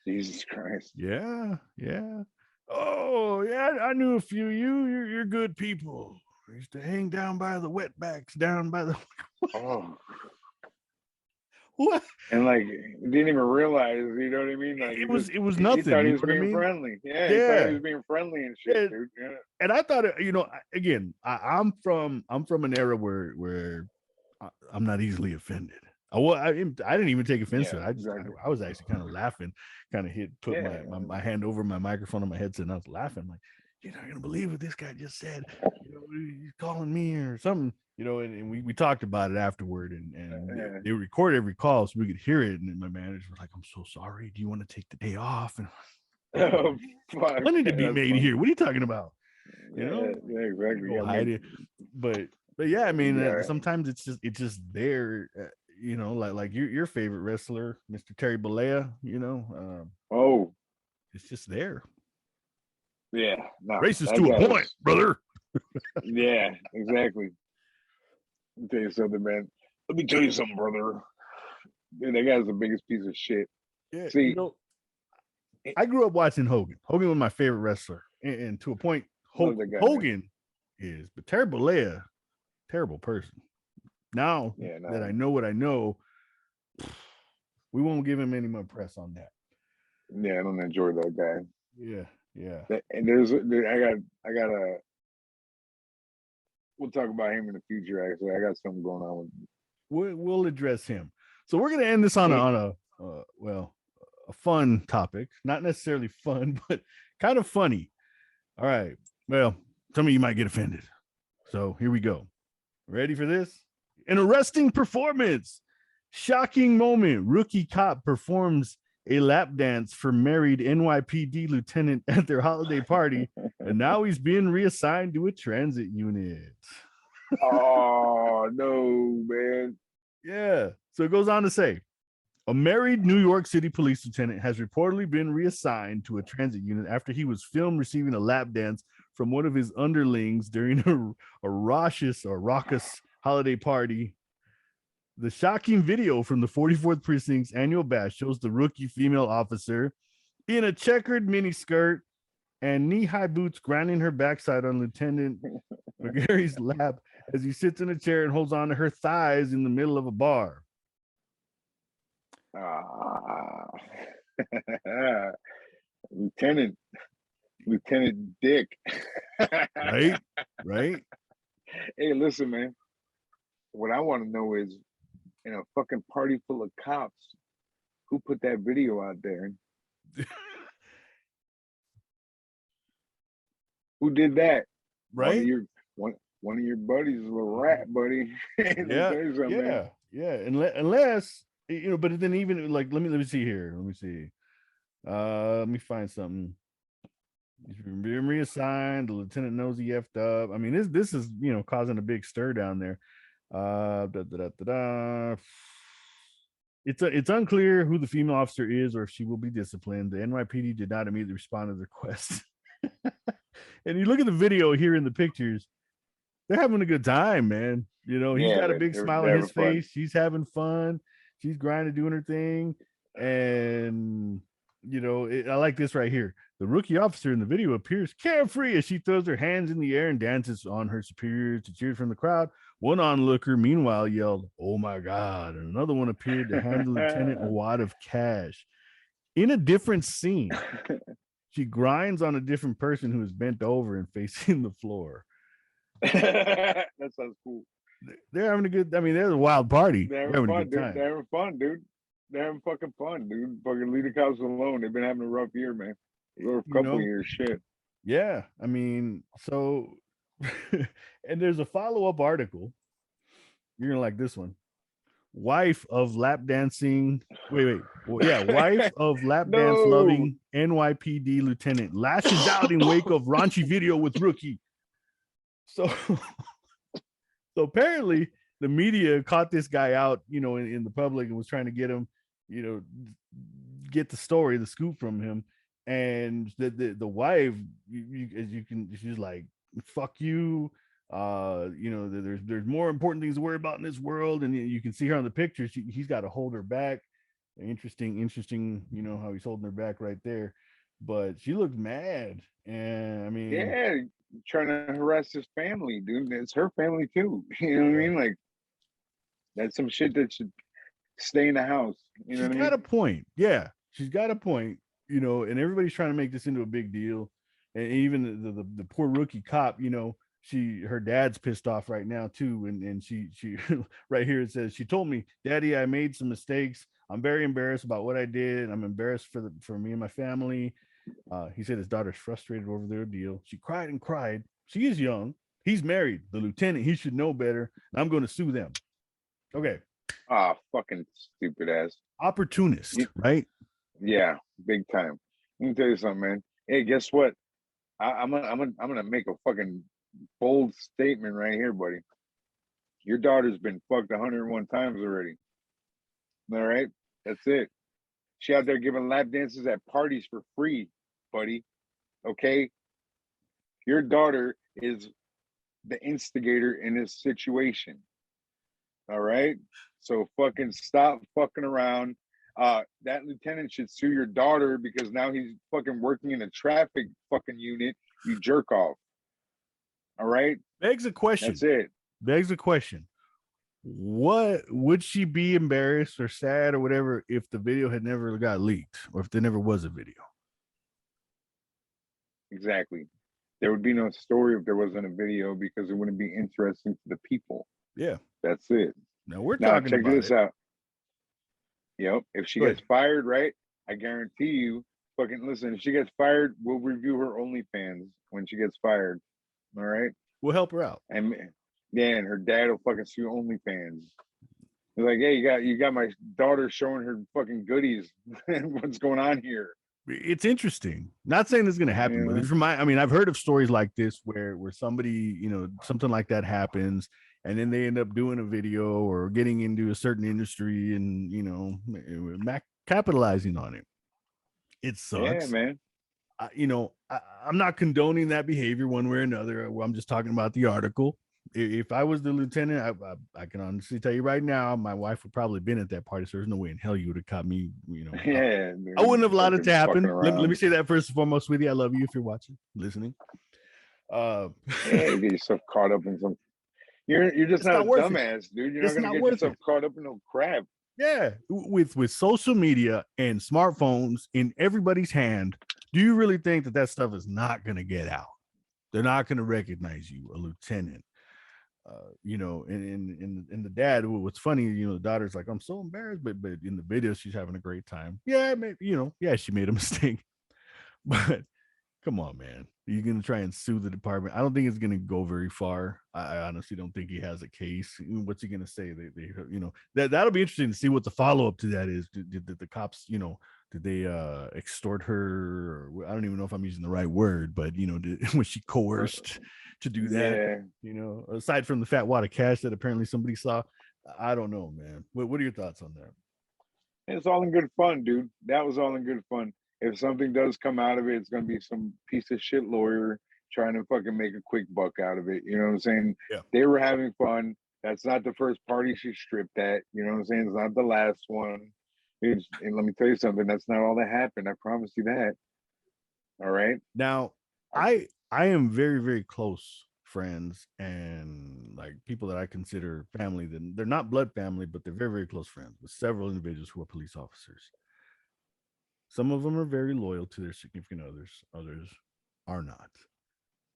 Jesus Christ. Yeah, yeah. Oh, yeah. I knew a few. You're good people. I used to hang down by the wetbacks, down by the Oh, what? and like didn't even realize. You know what I mean? Like It was he nothing. thought he You know was what I being mean? friendly. Yeah, he thought he Yeah. was being friendly and shit, Yeah. dude. Yeah. And I thought, again, I'm from an era where I'm not easily offended. I didn't even take offense to Yeah, it. exactly. I was actually kind of laughing, kind of put Yeah. my hand over my microphone on my headset, and I was laughing like, you're not gonna believe what this guy just said. He's calling me or something. And we talked about it afterward, and Yeah. they record every call so we could hear it. And then my manager was like, "I'm so sorry. Do you want to take the day off?" And Oh fuck. money to be That's made funny. here. What are you talking about? Yeah, exactly. Go I hide mean, it. But yeah, I mean, yeah. sometimes it's just there. Like your favorite wrestler, Mr. Terry Bollea. Oh, It's just there. yeah. No, Racist that to a guy point, was. brother. Yeah, exactly. Let me tell you something, man. Let me tell you something, brother. Dude, that guy's the biggest piece of shit. Yeah, See, I grew up watching Hogan. Hogan was my favorite wrestler, and to a point, love that guy, man. Hogan is, but Terry Bollea, terrible person. Now Yeah, no. that I know what I know, we won't give him any more press on that. Yeah, I don't enjoy that guy. Yeah. And I got a. We'll talk about him in the future. Actually, I got something going on with. We'll address him. So we're gonna end this on a fun topic, not necessarily fun, but kind of funny. All right. Well, some of you might get offended. So here we go. Ready for this? An arresting performance. Shocking moment. Rookie cop performs a lap dance for married NYPD lieutenant at their holiday party, and now he's being reassigned to a transit unit. Oh no, man. Yeah. So it goes on to say, a married New York City police lieutenant has reportedly been reassigned to a transit unit after he was filmed receiving a lap dance from one of his underlings during a raucous holiday party. The shocking video from the 44th Precinct's annual bash shows the rookie female officer in a checkered miniskirt and knee-high boots grinding her backside on Lieutenant McGarry's lap as he sits in a chair and holds on to her thighs in the middle of a bar. Lieutenant Dick. Right? Right? Hey, listen, man. What I want to know is, in a fucking party full of cops, who put that video out there? Who did that? Right? One of your buddies is a little rat, buddy. Yeah. Yeah. Yeah. Unless, you know, but then even like, let me see here. Let me see. Let me find something. He's been reassigned. The lieutenant knows he effed up. I mean, this is, you know, causing a big stir down there. It's unclear who the female officer is or if she will be disciplined. The NYPD did not immediately respond to the request. And you look at the video here in the pictures, they're having a good time, man. You know, he's got a big smile on his face. She's having fun. She's grinding, doing her thing. And, you know, I like this right here. The rookie officer in the video appears carefree as she throws her hands in the air and dances on her superiors to cheers from the crowd. One onlooker, meanwhile, yelled, "Oh my God." And another one appeared to hand the lieutenant a wad of cash. In a different scene, she grinds on a different person who is bent over and facing the floor. That sounds cool. They're having a good, I mean, they're a wild party. They're having fun, dude. They're having fun, dude. They're having fucking fun, dude. Fucking leave the cops alone. They've been having a rough year, man. A couple years, shit. Yeah. I mean, so, and there's a follow-up article. You're going to like this one. Wife of lap dancing. Well, yeah. Wife of lap dance loving NYPD lieutenant lashes out in wake of raunchy video with rookie. So apparently the media caught this guy out, you know, in the public and was trying to get him, you know, get the story, the scoop from him. And the wife, she's like, fuck you. You know, there's more important things to worry about in this world. And you can see her on the picture. He's got to hold her back. Interesting, you know, how he's holding her back right there. But she looked mad. And I mean, yeah, trying to harass his family, dude. It's her family too. You know what I mean? Like, that's some shit that should stay in the house. You know what I mean? She's got a point. Yeah, she's got a point. You know, and everybody's trying to make this into a big deal. And even the poor rookie cop, you know, her dad's pissed off right now too. And she right here it says, she told me, "Daddy, I made some mistakes. I'm very embarrassed about what I did. I'm embarrassed for me and my family." He said his daughter's frustrated over their deal. She cried and cried. She is young. He's married. The lieutenant, he should know better. I'm going to sue them. Okay. Fucking stupid ass. Opportunist, right? Yeah, big time. Let me tell you something, man. Hey, guess what? I'm gonna make a fucking bold statement right here, buddy. Your daughter's been fucked 101 times already. All right, that's it. She out there giving lap dances at parties for free, buddy. Okay, your daughter is the instigator in this situation. All right, so fucking stop fucking around. That lieutenant should sue your daughter because now he's fucking working in a traffic fucking unit. You jerk off. All right. Begs a question. That's it. Begs a question. What would she be embarrassed or sad or whatever if the video had never got leaked or if there never was a video? Exactly. There would be no story if there wasn't a video because it wouldn't be interesting to the people. Yeah. That's it. Now check this out. Yep. If she gets fired, right? I guarantee you, fucking listen, if she gets fired, we'll review her OnlyFans when she gets fired. All right. We'll help her out. And yeah, and her dad will fucking sue OnlyFans. He's like, hey, you got my daughter showing her fucking goodies. What's going on here? It's interesting. Not saying this is going to happen, but I've heard of stories like this where somebody, you know, something like that happens, and then they end up doing a video or getting into a certain industry and, you know, capitalizing on it. It sucks. Yeah, man. You know, I'm not condoning that behavior one way or another. I'm just talking about the article. If I was the lieutenant, I can honestly tell you right now, my wife would probably been at that party. So there's no way in hell you would have caught me. You know, yeah, I wouldn't have allowed it to happen. Let me say that first and foremost, sweetie. I love you if you're watching, listening. Yeah, you get yourself caught up in some. You're just It's not a not worth it. dumbass, dude. You're not It's gonna not get worth yourself it. caught up in no crap. Yeah, with social media and smartphones in everybody's hand, do you really think that stuff is not going to get out? They're not going to recognize you, a lieutenant. You know, and the dad. What's funny, you know, the daughter's like, I'm so embarrassed, but in the video, she's having a great time. Yeah, maybe, you know, yeah, she made a mistake, but come on, man. You're gonna try and sue the department. I don't think it's gonna go very far. I honestly don't think he has a case. What's he gonna say? They you know, that'll be interesting to see what the follow up to that is. Did the cops, you know, did they extort her? Or I don't even know if I'm using the right word, but you know, was she coerced to do that? Yeah, You know, aside from the fat wad of cash that apparently somebody saw, I don't know, man. What are your thoughts on that? it's all in good fun, dude. That was all in good fun. If something does come out of it, it's gonna be some piece of shit lawyer trying to fucking make a quick buck out of it. You know what I'm saying? Yeah. They were having fun. That's not the first party she stripped at. You know what I'm saying? It's not the last one. And let me tell you something. That's not all that happened. I promise you that. All right. Now, I am very very close friends and like people that I consider family. That they're not blood family, but they're very very close friends with several individuals who are police officers. Some of them are very loyal to their significant others. Others are not.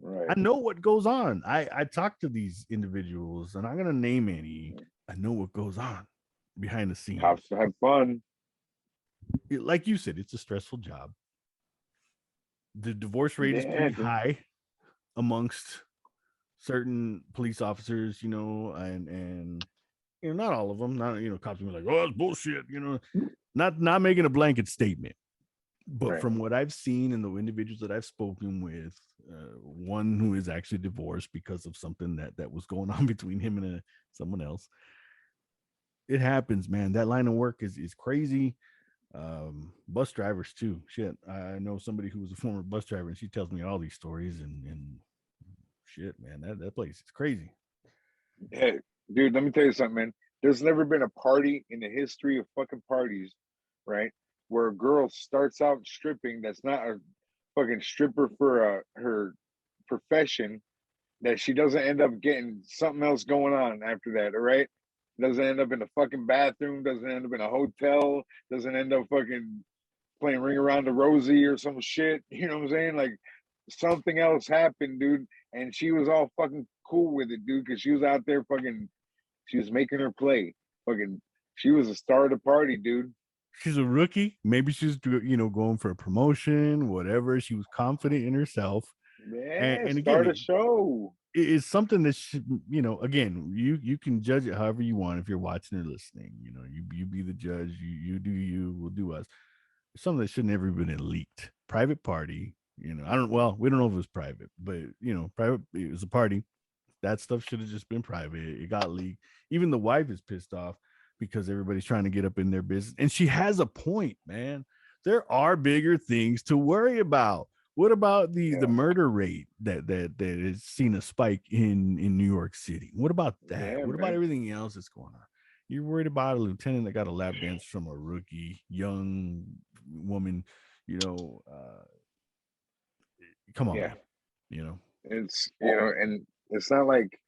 Right. I know what goes on. I talk to these individuals, and I'm gonna name any. I know what goes on behind the scenes. Cops have fun. Like you said, it's a stressful job. The divorce rate is Yeah, pretty dude. high amongst certain police officers, you know, and you know, not all of them. Not, you know, cops are like, oh, it's bullshit, you know, not making a blanket statement. But Right. from what I've seen and the individuals that I've spoken with, one who is actually divorced because of something that was going on between him and someone else, it happens, man. That line of work is crazy. Bus drivers too. Shit, I know somebody who was a former bus driver, and she tells me all these stories and shit, man. That place is crazy. Hey, dude, let me tell you something, man. There's never been a party in the history of fucking parties, right, where a girl starts out stripping that's not a fucking stripper for her profession, that she doesn't end up getting something else going on after that, all right? Doesn't end up in a fucking bathroom, doesn't end up in a hotel, doesn't end up fucking playing Ring Around the Rosie or some shit. You know what I'm saying? Like something else happened, dude. And she was all fucking cool with it, dude, because she was out there fucking, she was making her play. Fucking, she was a star of the party, dude. She's a rookie. Maybe she's, you know, going for a promotion, whatever. She was confident in herself, Yeah, and again, start a show. it's something that should, you know, again, you can judge it however you want if you're watching or listening. You know, you be the judge. You do you. We'll do us. It's something that should never have been leaked. Private party. You know, I don't. Well, we don't know if it was private, but you know, private. It was a party. That stuff should have just been private. It got leaked. Even the wife is pissed off because everybody's trying to get up in their business, and she has a point, man. There are bigger things to worry about. What about the murder rate that is seen a spike in New York City? What about that? Yeah, What about man. everything else that's going on? You're worried about a lieutenant that got a lap dance from a rookie young woman, you know, come on, Yeah. man. You know, It's and it's not like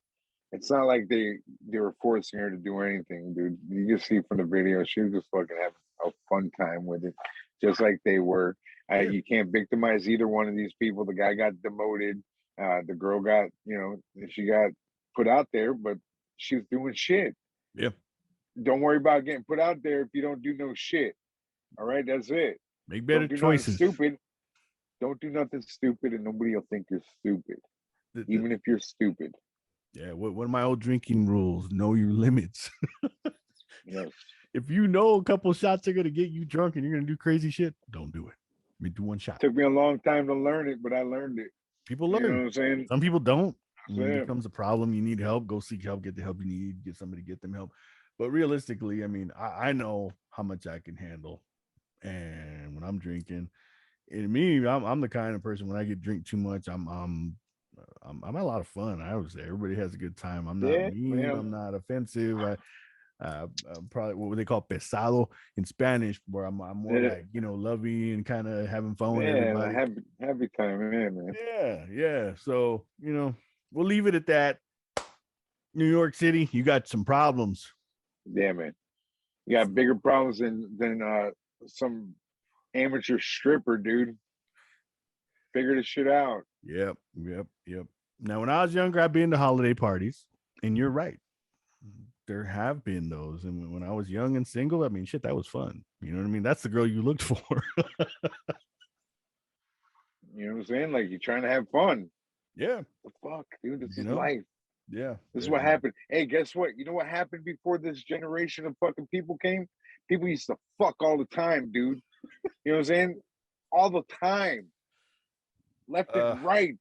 they were forcing her to do anything, dude. You can see from the video, she was just fucking having a fun time with it, just like they were. yeah, You can't victimize either one of these people. The guy got demoted. The girl got, she got put out there, but she was doing shit. yeah. Don't worry about getting put out there if you don't do no shit. All right, that's it. Make Don't better do nothing choices. stupid. Don't do nothing stupid, and nobody will think you're stupid, even if you're stupid. Yeah, one of my old drinking rules: know your limits. Yes. If you know a couple shots are gonna get you drunk and you're gonna do crazy shit, don't do it. I mean, do one shot. Took me a long time to learn it, but I learned it. People You know learn. what I'm saying? Some people don't. When it Yeah. becomes a problem, you need help. Go seek help. Get the help you need. Get somebody. Get them help. But realistically, I mean, I know how much I can handle, and when I'm drinking, and me, I'm the kind of person when I get drink too much, I'm a lot of fun. I was there. Everybody has a good time. I'm not Yeah, mean. man. I'm not offensive. I'm probably what they call pesado in Spanish, where I'm more Yeah, like, you know, lovey and kind of having fun with man. everybody. Happy time, man. Yeah, yeah. So, you know, we'll leave it at that. New York City, you got some problems. Yeah, man. You got bigger problems than some amateur stripper, dude. Figure this shit out. Yep. Now, when I was younger, I'd been to holiday parties, and you're right. There have been those. And when I was young and single, I mean, shit, that was fun. You know what I mean? That's the girl you looked for. You know what I'm saying? Like, you're trying to have fun. Yeah. The fuck, dude? This You is know? life. Yeah. This is what happened. Hey, guess what? You know what happened before this generation of fucking people came? People used to fuck all the time, dude. You know what I'm saying? All the time. Left and right.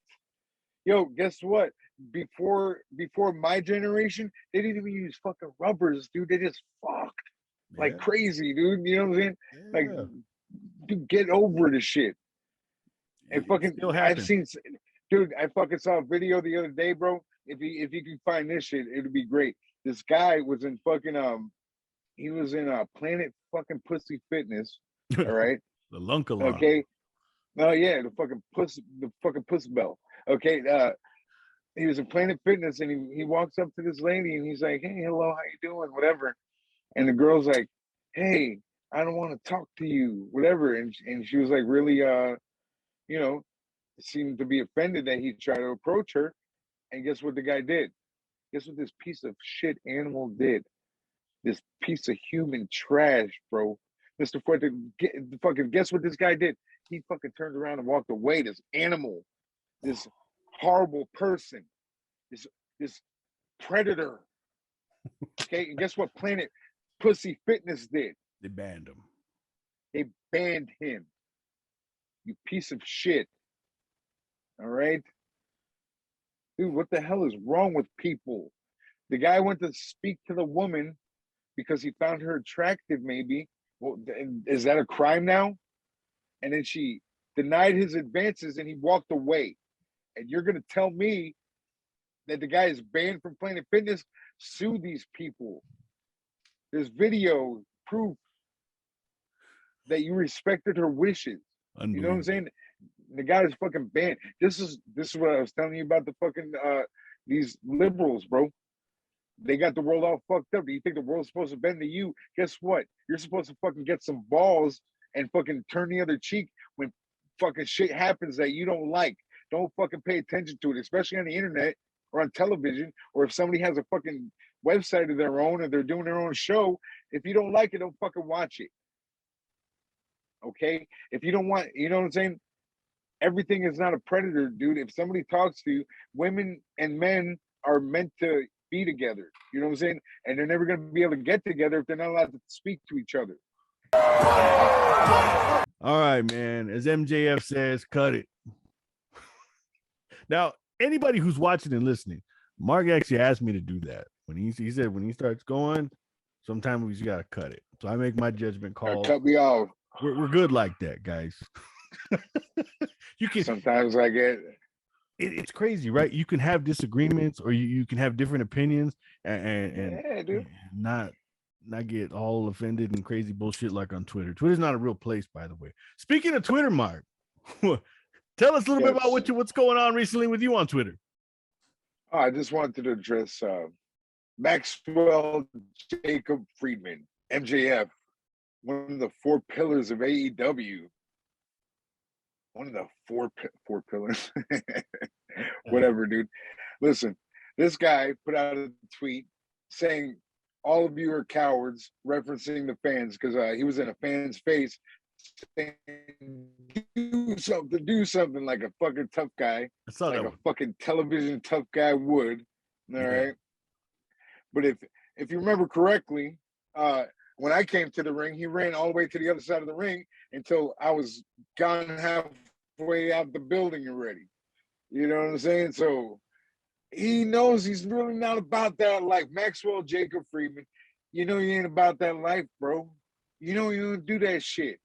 Yo, guess what? Before my generation, they didn't even use fucking rubbers, dude. They just fucked like crazy, dude. You know what I'm saying? Yeah. Like, dude, get over the shit. And fucking, I've seen, dude. I fucking saw a video the other day, bro. If you can find this shit, it'd be great. This guy was in fucking he was in Planet fucking Pussy Fitness. All right. The Lunkalon. Okay. No, yeah, the fucking pussy bell. Okay. He was in Planet Fitness, and he walks up to this lady, and he's like, "Hey, hello, how you doing? Whatever." And the girl's like, "Hey, I don't want to talk to you, whatever." And she was like, really, you know, seemed to be offended that he tried to approach her. And guess what the guy did? Guess what this piece of shit animal did? This piece of human trash, bro. Mr. Fuerte, fucking guess what this guy did? He fucking turned around and walked away. This animal, this horrible person, this predator. Okay, and guess what Planet Pussy Fitness did? They banned him. They banned him. You piece of shit. All right? Dude, what the hell is wrong with people? The guy went to speak to the woman because he found her attractive, maybe. Well, is that a crime now? And then she denied his advances and he walked away. And you're going to tell me that the guy is banned from Planet Fitness? Sue these people. There's video proof that you respected her wishes. You know what I'm saying? The guy is fucking banned. This is what I was telling you about the fucking these liberals, bro. They got the world all fucked up. Do you think the world's supposed to bend to you? Guess what? You're supposed to fucking get some balls and fucking turn the other cheek when fucking shit happens that you don't like. Don't fucking pay attention to it, especially on the internet or on television, or if somebody has a fucking website of their own or they're doing their own show. If you don't like it, don't fucking watch it. Okay? If you don't want, you know what I'm saying? Everything is not a predator, dude. If somebody talks to you, women and men are meant to be together. You know what I'm saying? And they're never going to be able to get together if they're not allowed to speak to each other. All right, man. As MJF says, cut it. Now, anybody who's watching and listening, Mark actually asked me to do that. When he said when he starts going, sometimes we just got to cut it. So I make my judgment call. Cut me off. We're good like that, guys. You can sometimes I get it's crazy, right? You can have disagreements or you can have different opinions and yeah, dude. not get all offended and crazy bullshit like on Twitter. Twitter's not a real place, by the way. Speaking of Twitter, Mark, tell us a little bit about what's going on recently with you on Twitter. Oh, I just wanted to address Maxwell Jacob Friedman, MJF, one of the four pillars of AEW. One of the four pillars. Whatever, dude. Listen, this guy put out a tweet saying all of you are cowards, referencing the fans, because he was in a fan's face saying, do something like a fucking tough guy, like a fucking television tough guy would. All right. But if you remember correctly, when I came to the ring, he ran all the way to the other side of the ring until I was gone halfway out the building already. You know what I'm saying? So he knows he's really not about that life. Maxwell Jacob Friedman, you know you ain't about that life, bro. You know you don't do that shit.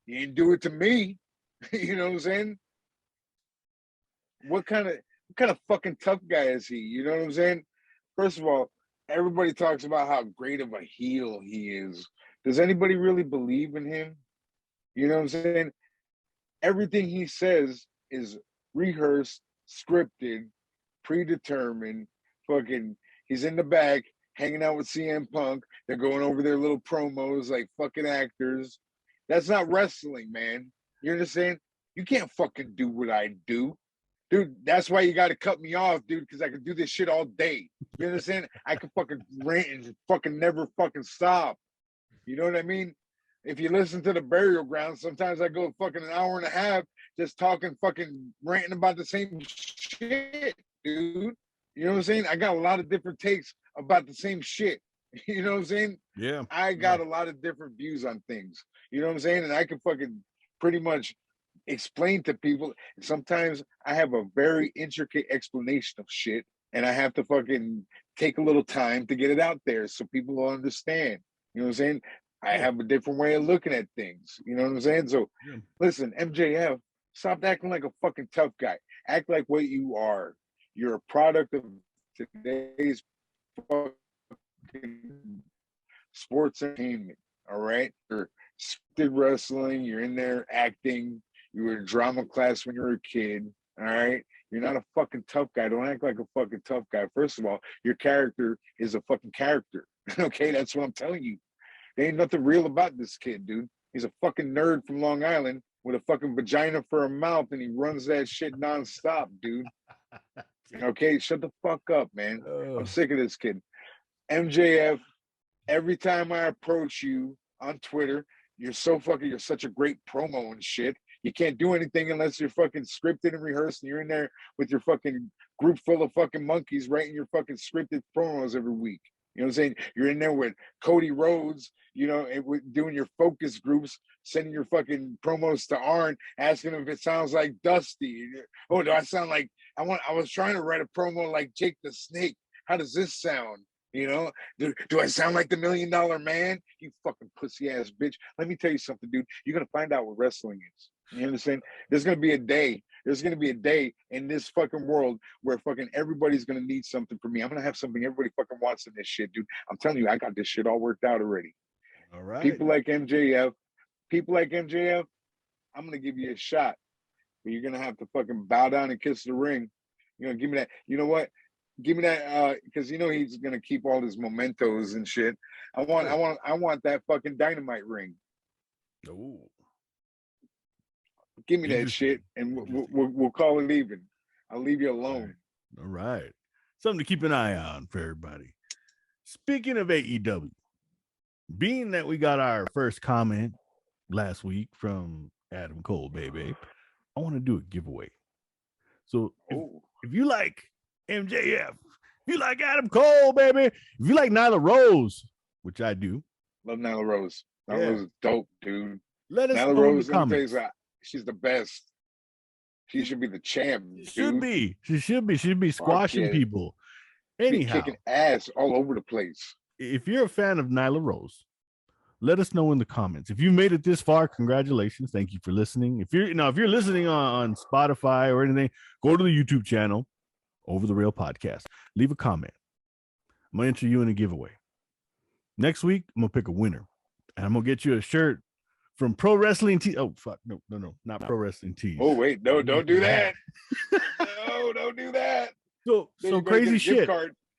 You ain't do it to me. You know what I'm saying? What kind of fucking tough guy is he? You know what I'm saying? First of all, everybody talks about how great of a heel he is. Does anybody really believe in him? You know what I'm saying? Everything he says is rehearsed, scripted, predetermined. Fucking, He's in the back, hanging out with CM Punk. They're going over their little promos like fucking actors. That's not wrestling, man. You understand? You can't fucking do what I do. Dude, that's why you got to cut me off, dude, because I can do this shit all day. You understand? I can fucking rant and fucking never fucking stop. You know what I mean? If you listen to the Burial Ground, sometimes I go fucking an hour and a half just talking fucking ranting about the same shit, dude. You know what I'm saying? I got a lot of different takes about the same shit. You know what I'm saying? Yeah. I got a lot of different views on things. You know what I'm saying? And I can fucking pretty much explain to people. Sometimes I have a very intricate explanation of shit, and I have to fucking take a little time to get it out there so people will understand. You know what I'm saying? I have a different way of looking at things. You know what I'm saying? So listen, MJF, stop acting like a fucking tough guy. Act like what you are. You're a product of today's fucking sports entertainment. All right? You're scripted wrestling, you're in there acting, you were in drama class when you were a kid. All right? You're not a fucking tough guy. Don't act like a fucking tough guy. First of all, your character is a fucking character. Okay, that's what I'm telling you. There ain't nothing real about this kid, dude. He's a fucking nerd from Long Island with a fucking vagina for a mouth, and he runs that shit nonstop, dude. Okay, shut the fuck up, man. I'm sick of this kid. MJF, every time I approach you on Twitter, you're such a great promo and shit. You can't do anything unless you're fucking scripted and rehearsed, and you're in there with your fucking group full of fucking monkeys writing your fucking scripted promos every week. You know what I'm saying? You're in there with Cody Rhodes, you know, and doing your focus groups, sending your fucking promos to Arn, asking him if it sounds like Dusty. Oh, do I sound like I was trying to write a promo like Jake the Snake. How does this sound? You know, do I sound like the $1 Million Man? You fucking pussy ass bitch. Let me tell you something, dude. You're gonna find out what wrestling is. You understand? There's gonna be a day. There's gonna be a day in this fucking world where fucking everybody's gonna need something from me. I'm gonna have something everybody fucking wants in this shit, dude. I'm telling you, I got this shit all worked out already. All right. People like MJF, I'm gonna give you a shot, but you're gonna have to fucking bow down and kiss the ring. You know, give me that. You know what? Give me that, because you know he's gonna keep all his mementos and shit. I want that fucking dynamite ring. Oh. Give me that shit, and we'll call it even. I'll leave you alone. All right. Something to keep an eye on for everybody. Speaking of AEW, being that we got our first comment last week from Adam Cole, baby, I want to do a giveaway. So if you like MJF, if you like Adam Cole, baby, if you like Nyla Rose, which I do. Love Nyla Rose. Nyla Rose is dope, dude. Let us Nyla know Rose, in the comments. She's the best. She should be the champ. She should be squashing people. Anyhow, be kicking ass all over the place. If you're a fan of Nyla Rose, let us know in the comments. If you made it this far, congratulations. Thank you for listening. If you're listening on Spotify or anything, go to the YouTube channel, Over the Rail Podcast. Leave a comment. I'm gonna enter you in a giveaway. Next week, I'm gonna pick a winner, and I'm gonna get you a shirt from Pro Wrestling Tees. Oh fuck, no, not Pro Wrestling Tees. Oh wait, no, don't do that. No, don't do that. So crazy shit.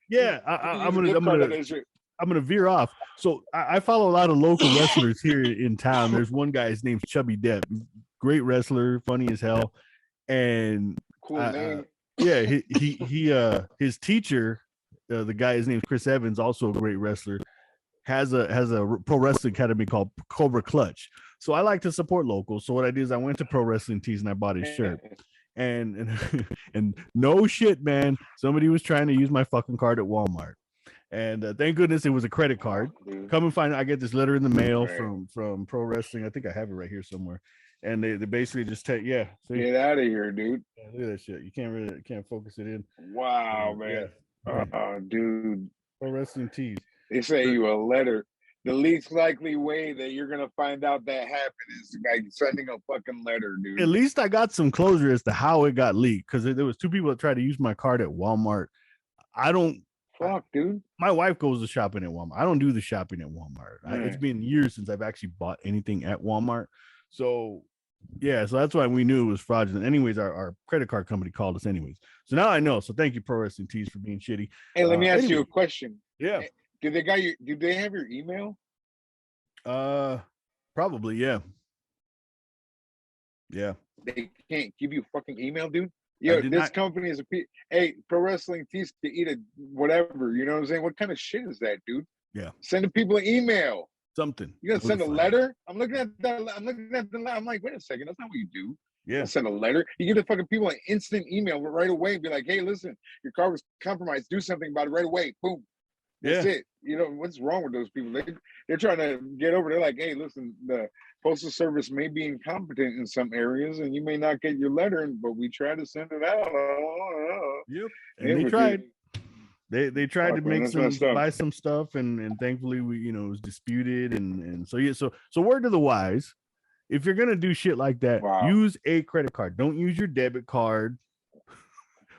Yeah, I'm gonna veer off. So I follow a lot of local wrestlers here in town. There's one guy, his name's Chubby Depp, great wrestler, funny as hell, and cool name. Yeah, his teacher, the guy, his name's Chris Evans, also a great wrestler, has a pro wrestling academy called Cobra Clutch. So I like to support local. So what I did is I went to Pro Wrestling Tees and I bought his shirt. And no shit, man. Somebody was trying to use my fucking card at Walmart. And thank goodness it was a credit card. Come and find out, I get this letter in the mail from Pro Wrestling. I think I have it right here somewhere. And they basically just take, see? Get out of here, dude. Yeah, look at that shit. You can't focus it in. Wow, man. Oh, dude. Pro Wrestling Tees. They say you a letter. The least likely way that you're gonna find out that happened is the guy sending a fucking letter, dude. At least I got some closure as to how it got leaked, because there was two people that tried to use my card at Walmart. I don't. Fuck, dude. My wife goes to shopping at Walmart. I don't do the shopping at Walmart. It's been years since I've actually bought anything at Walmart. So Yeah, so that's why we knew it was fraudulent. Anyways, our credit card company called us anyways. So now I know. So thank you, Pro Wrestling Tees, for being shitty. Hey, let me ask you Anyway, a question. yeah. Do they have your email? Probably, yeah. Yeah. They can't give you a fucking email, dude. I Yo, did this not. company is hey, Pro Wrestling Tees to eat a whatever. You know what I'm saying? What kind of shit is that, dude? Yeah. Sending people an email. Something. You gonna send a Notify. letter? I'm looking at that. I'm looking at the letter. I'm like, wait a second, that's not what you do. You Yeah. don't send a letter. You give the fucking people an instant email right away and be like, hey, listen, your car was compromised. Do something about it right away. Boom. That's it. You know, what's wrong with those people? They're trying to get over. They're like, hey, listen, the postal service may be incompetent in some areas, and you may not get your letter, but we try to send it out. Yep. And they tried. They tried to man, make buy some stuff, and thankfully we it was disputed, and so yeah. So word to the wise, if you're gonna do shit like that, use a credit card. Don't use your debit card,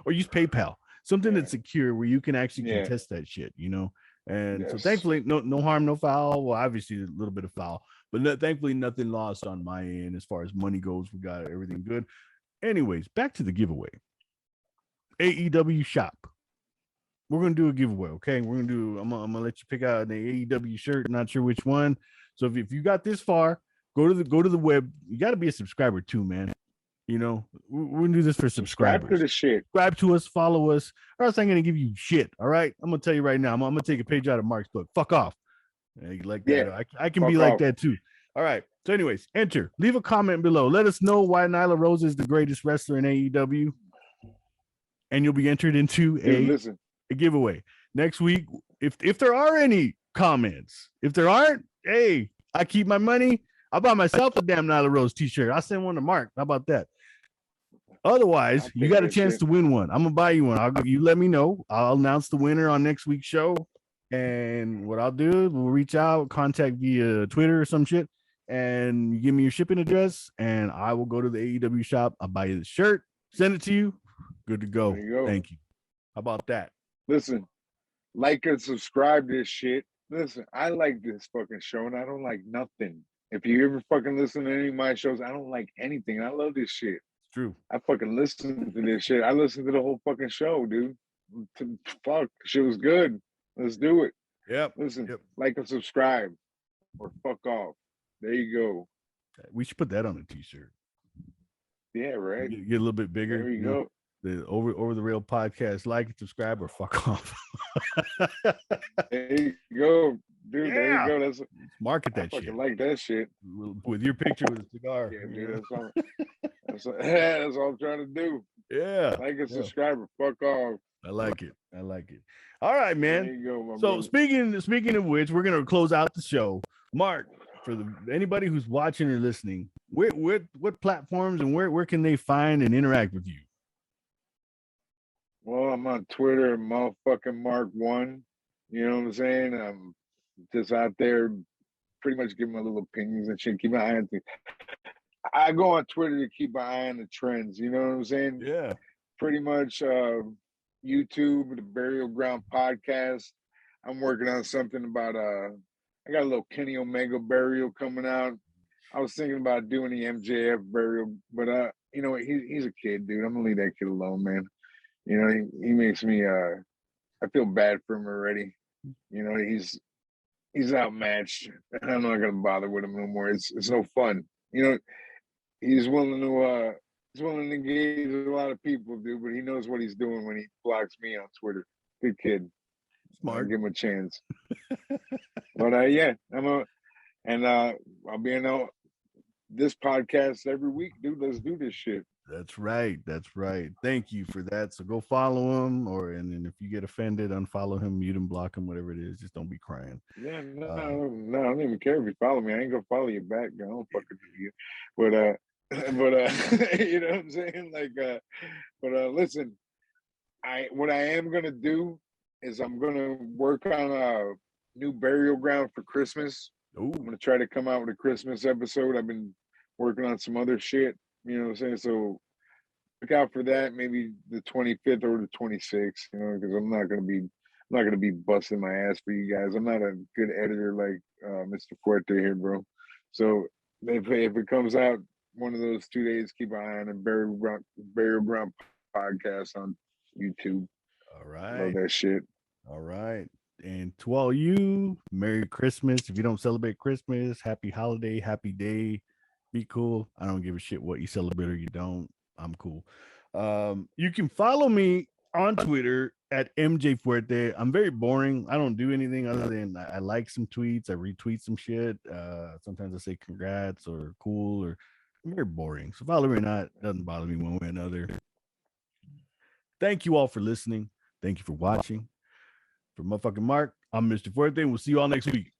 or use PayPal. Something that's secure where you can actually contest that shit, And so thankfully, no harm, no foul. Well, obviously a little bit of foul, but thankfully nothing lost on my end as far as money goes. We got everything good. Anyways, back to the giveaway. AEW shop. We're gonna do a giveaway, okay? I'm gonna let you pick out an AEW shirt. Not sure which one. So if you got this far, go to the web. You got to be a subscriber too, man. We're gonna do this for subscribers. Subscribe to the shit. Subscribe to us, follow us, or else I'm gonna give you shit. All right, I'm gonna tell you right now. I'm gonna take a page out of Mark's book. Fuck off. Like that. Yeah, I can be like that too. All right. So, anyways, enter. Leave a comment below. Let us know why Nyla Rose is the greatest wrestler in AEW, and you'll be entered into a giveaway next week. If there are any comments, if there aren't, hey, I keep my money. I'll buy myself a damn Nyla Rose t-shirt. I'll send one to Mark. How about that? Otherwise, you got a chance to win one. I'm gonna buy you one. You let me know. I'll announce the winner on next week's show. And what I'll do, we'll reach out, contact via Twitter or some shit, and you give me your shipping address, and I will go to the AEW shop. I'll buy you the shirt, send it to you. Good to go. There you go. Thank you. How about that? Listen, like and subscribe to this shit. Listen, I like this fucking show, and I don't like nothing. If you ever fucking listen to any of my shows, I don't like anything. I love this shit. It's true. I fucking listen to this shit. I listened to the whole fucking show, dude. Fuck, shit was good. Let's do it. Yep. Listen, like and subscribe, or fuck off. There you go. We should put that on a t-shirt. Yeah, right. Get a little bit bigger. There you go. The over the rail podcast. Like and subscribe, or fuck off. There you go, dude. Yeah. There you go. Let's market that shit. Like that shit with your picture with a cigar. Yeah, dude. That's all I'm trying to do. Yeah. Like and subscribe, or fuck off. I like it. All right, man. There you go, so brother. Speaking of which, we're gonna close out the show. Mark, for anybody who's watching or listening, what platforms and where can they find and interact with you? Well, I'm on Twitter, motherfucking Mark1. You know what I'm saying? I'm just out there pretty much giving my little opinions and shit. Keep my eye on things. I go on Twitter to keep my eye on the trends. You know what I'm saying? Yeah. Pretty much YouTube, the Burial Ground podcast. I'm working on something about I got a little Kenny Omega burial coming out. I was thinking about doing the MJF burial, but he's a kid, dude. I'm gonna leave that kid alone, man. He makes me I feel bad for him already. He's outmatched. I'm not gonna bother with him no more. It's no fun. He's willing to engage with a lot of people, dude, but he knows what he's doing when he blocks me on Twitter. Good kid. Smart. I'll give him a chance. But yeah, I'll be in this podcast every week, dude. Let's do this shit. That's right. Thank you for that. So go follow him, and then if you get offended, unfollow him, mute him, block him, whatever it is. Just don't be crying. Yeah, no, I don't even care if you follow me. I ain't gonna follow you back. I don't fucking do you. But you know what I'm saying? Listen, what I am gonna do is I'm gonna work on a new burial ground for Christmas. Ooh. I'm gonna try to come out with a Christmas episode. I've been working on some other shit. You know what I'm saying? So look out for that. Maybe the 25th or the 26th. Because I'm not gonna be busting my ass for you guys. I'm not a good editor like Mr. Fuerte here, bro. So if it comes out one of those 2 days, keep an eye on the Barry Brown podcast on YouTube. All Love right. that shit. All right. And to all you, Merry Christmas. If you don't celebrate Christmas, happy holiday, happy day. Be cool. I don't give a shit what you celebrate or you don't. I'm cool. You can follow me on Twitter at MJ Fuerte. I'm very boring. I don't do anything other than I like some tweets, I retweet some shit. Sometimes I say congrats or cool, or I'm very boring. So follow me or not, doesn't bother me one way or another. Thank you all for listening. Thank you for watching. For motherfucking Mark, I'm Mr. Fuerte, and we'll see you all next week.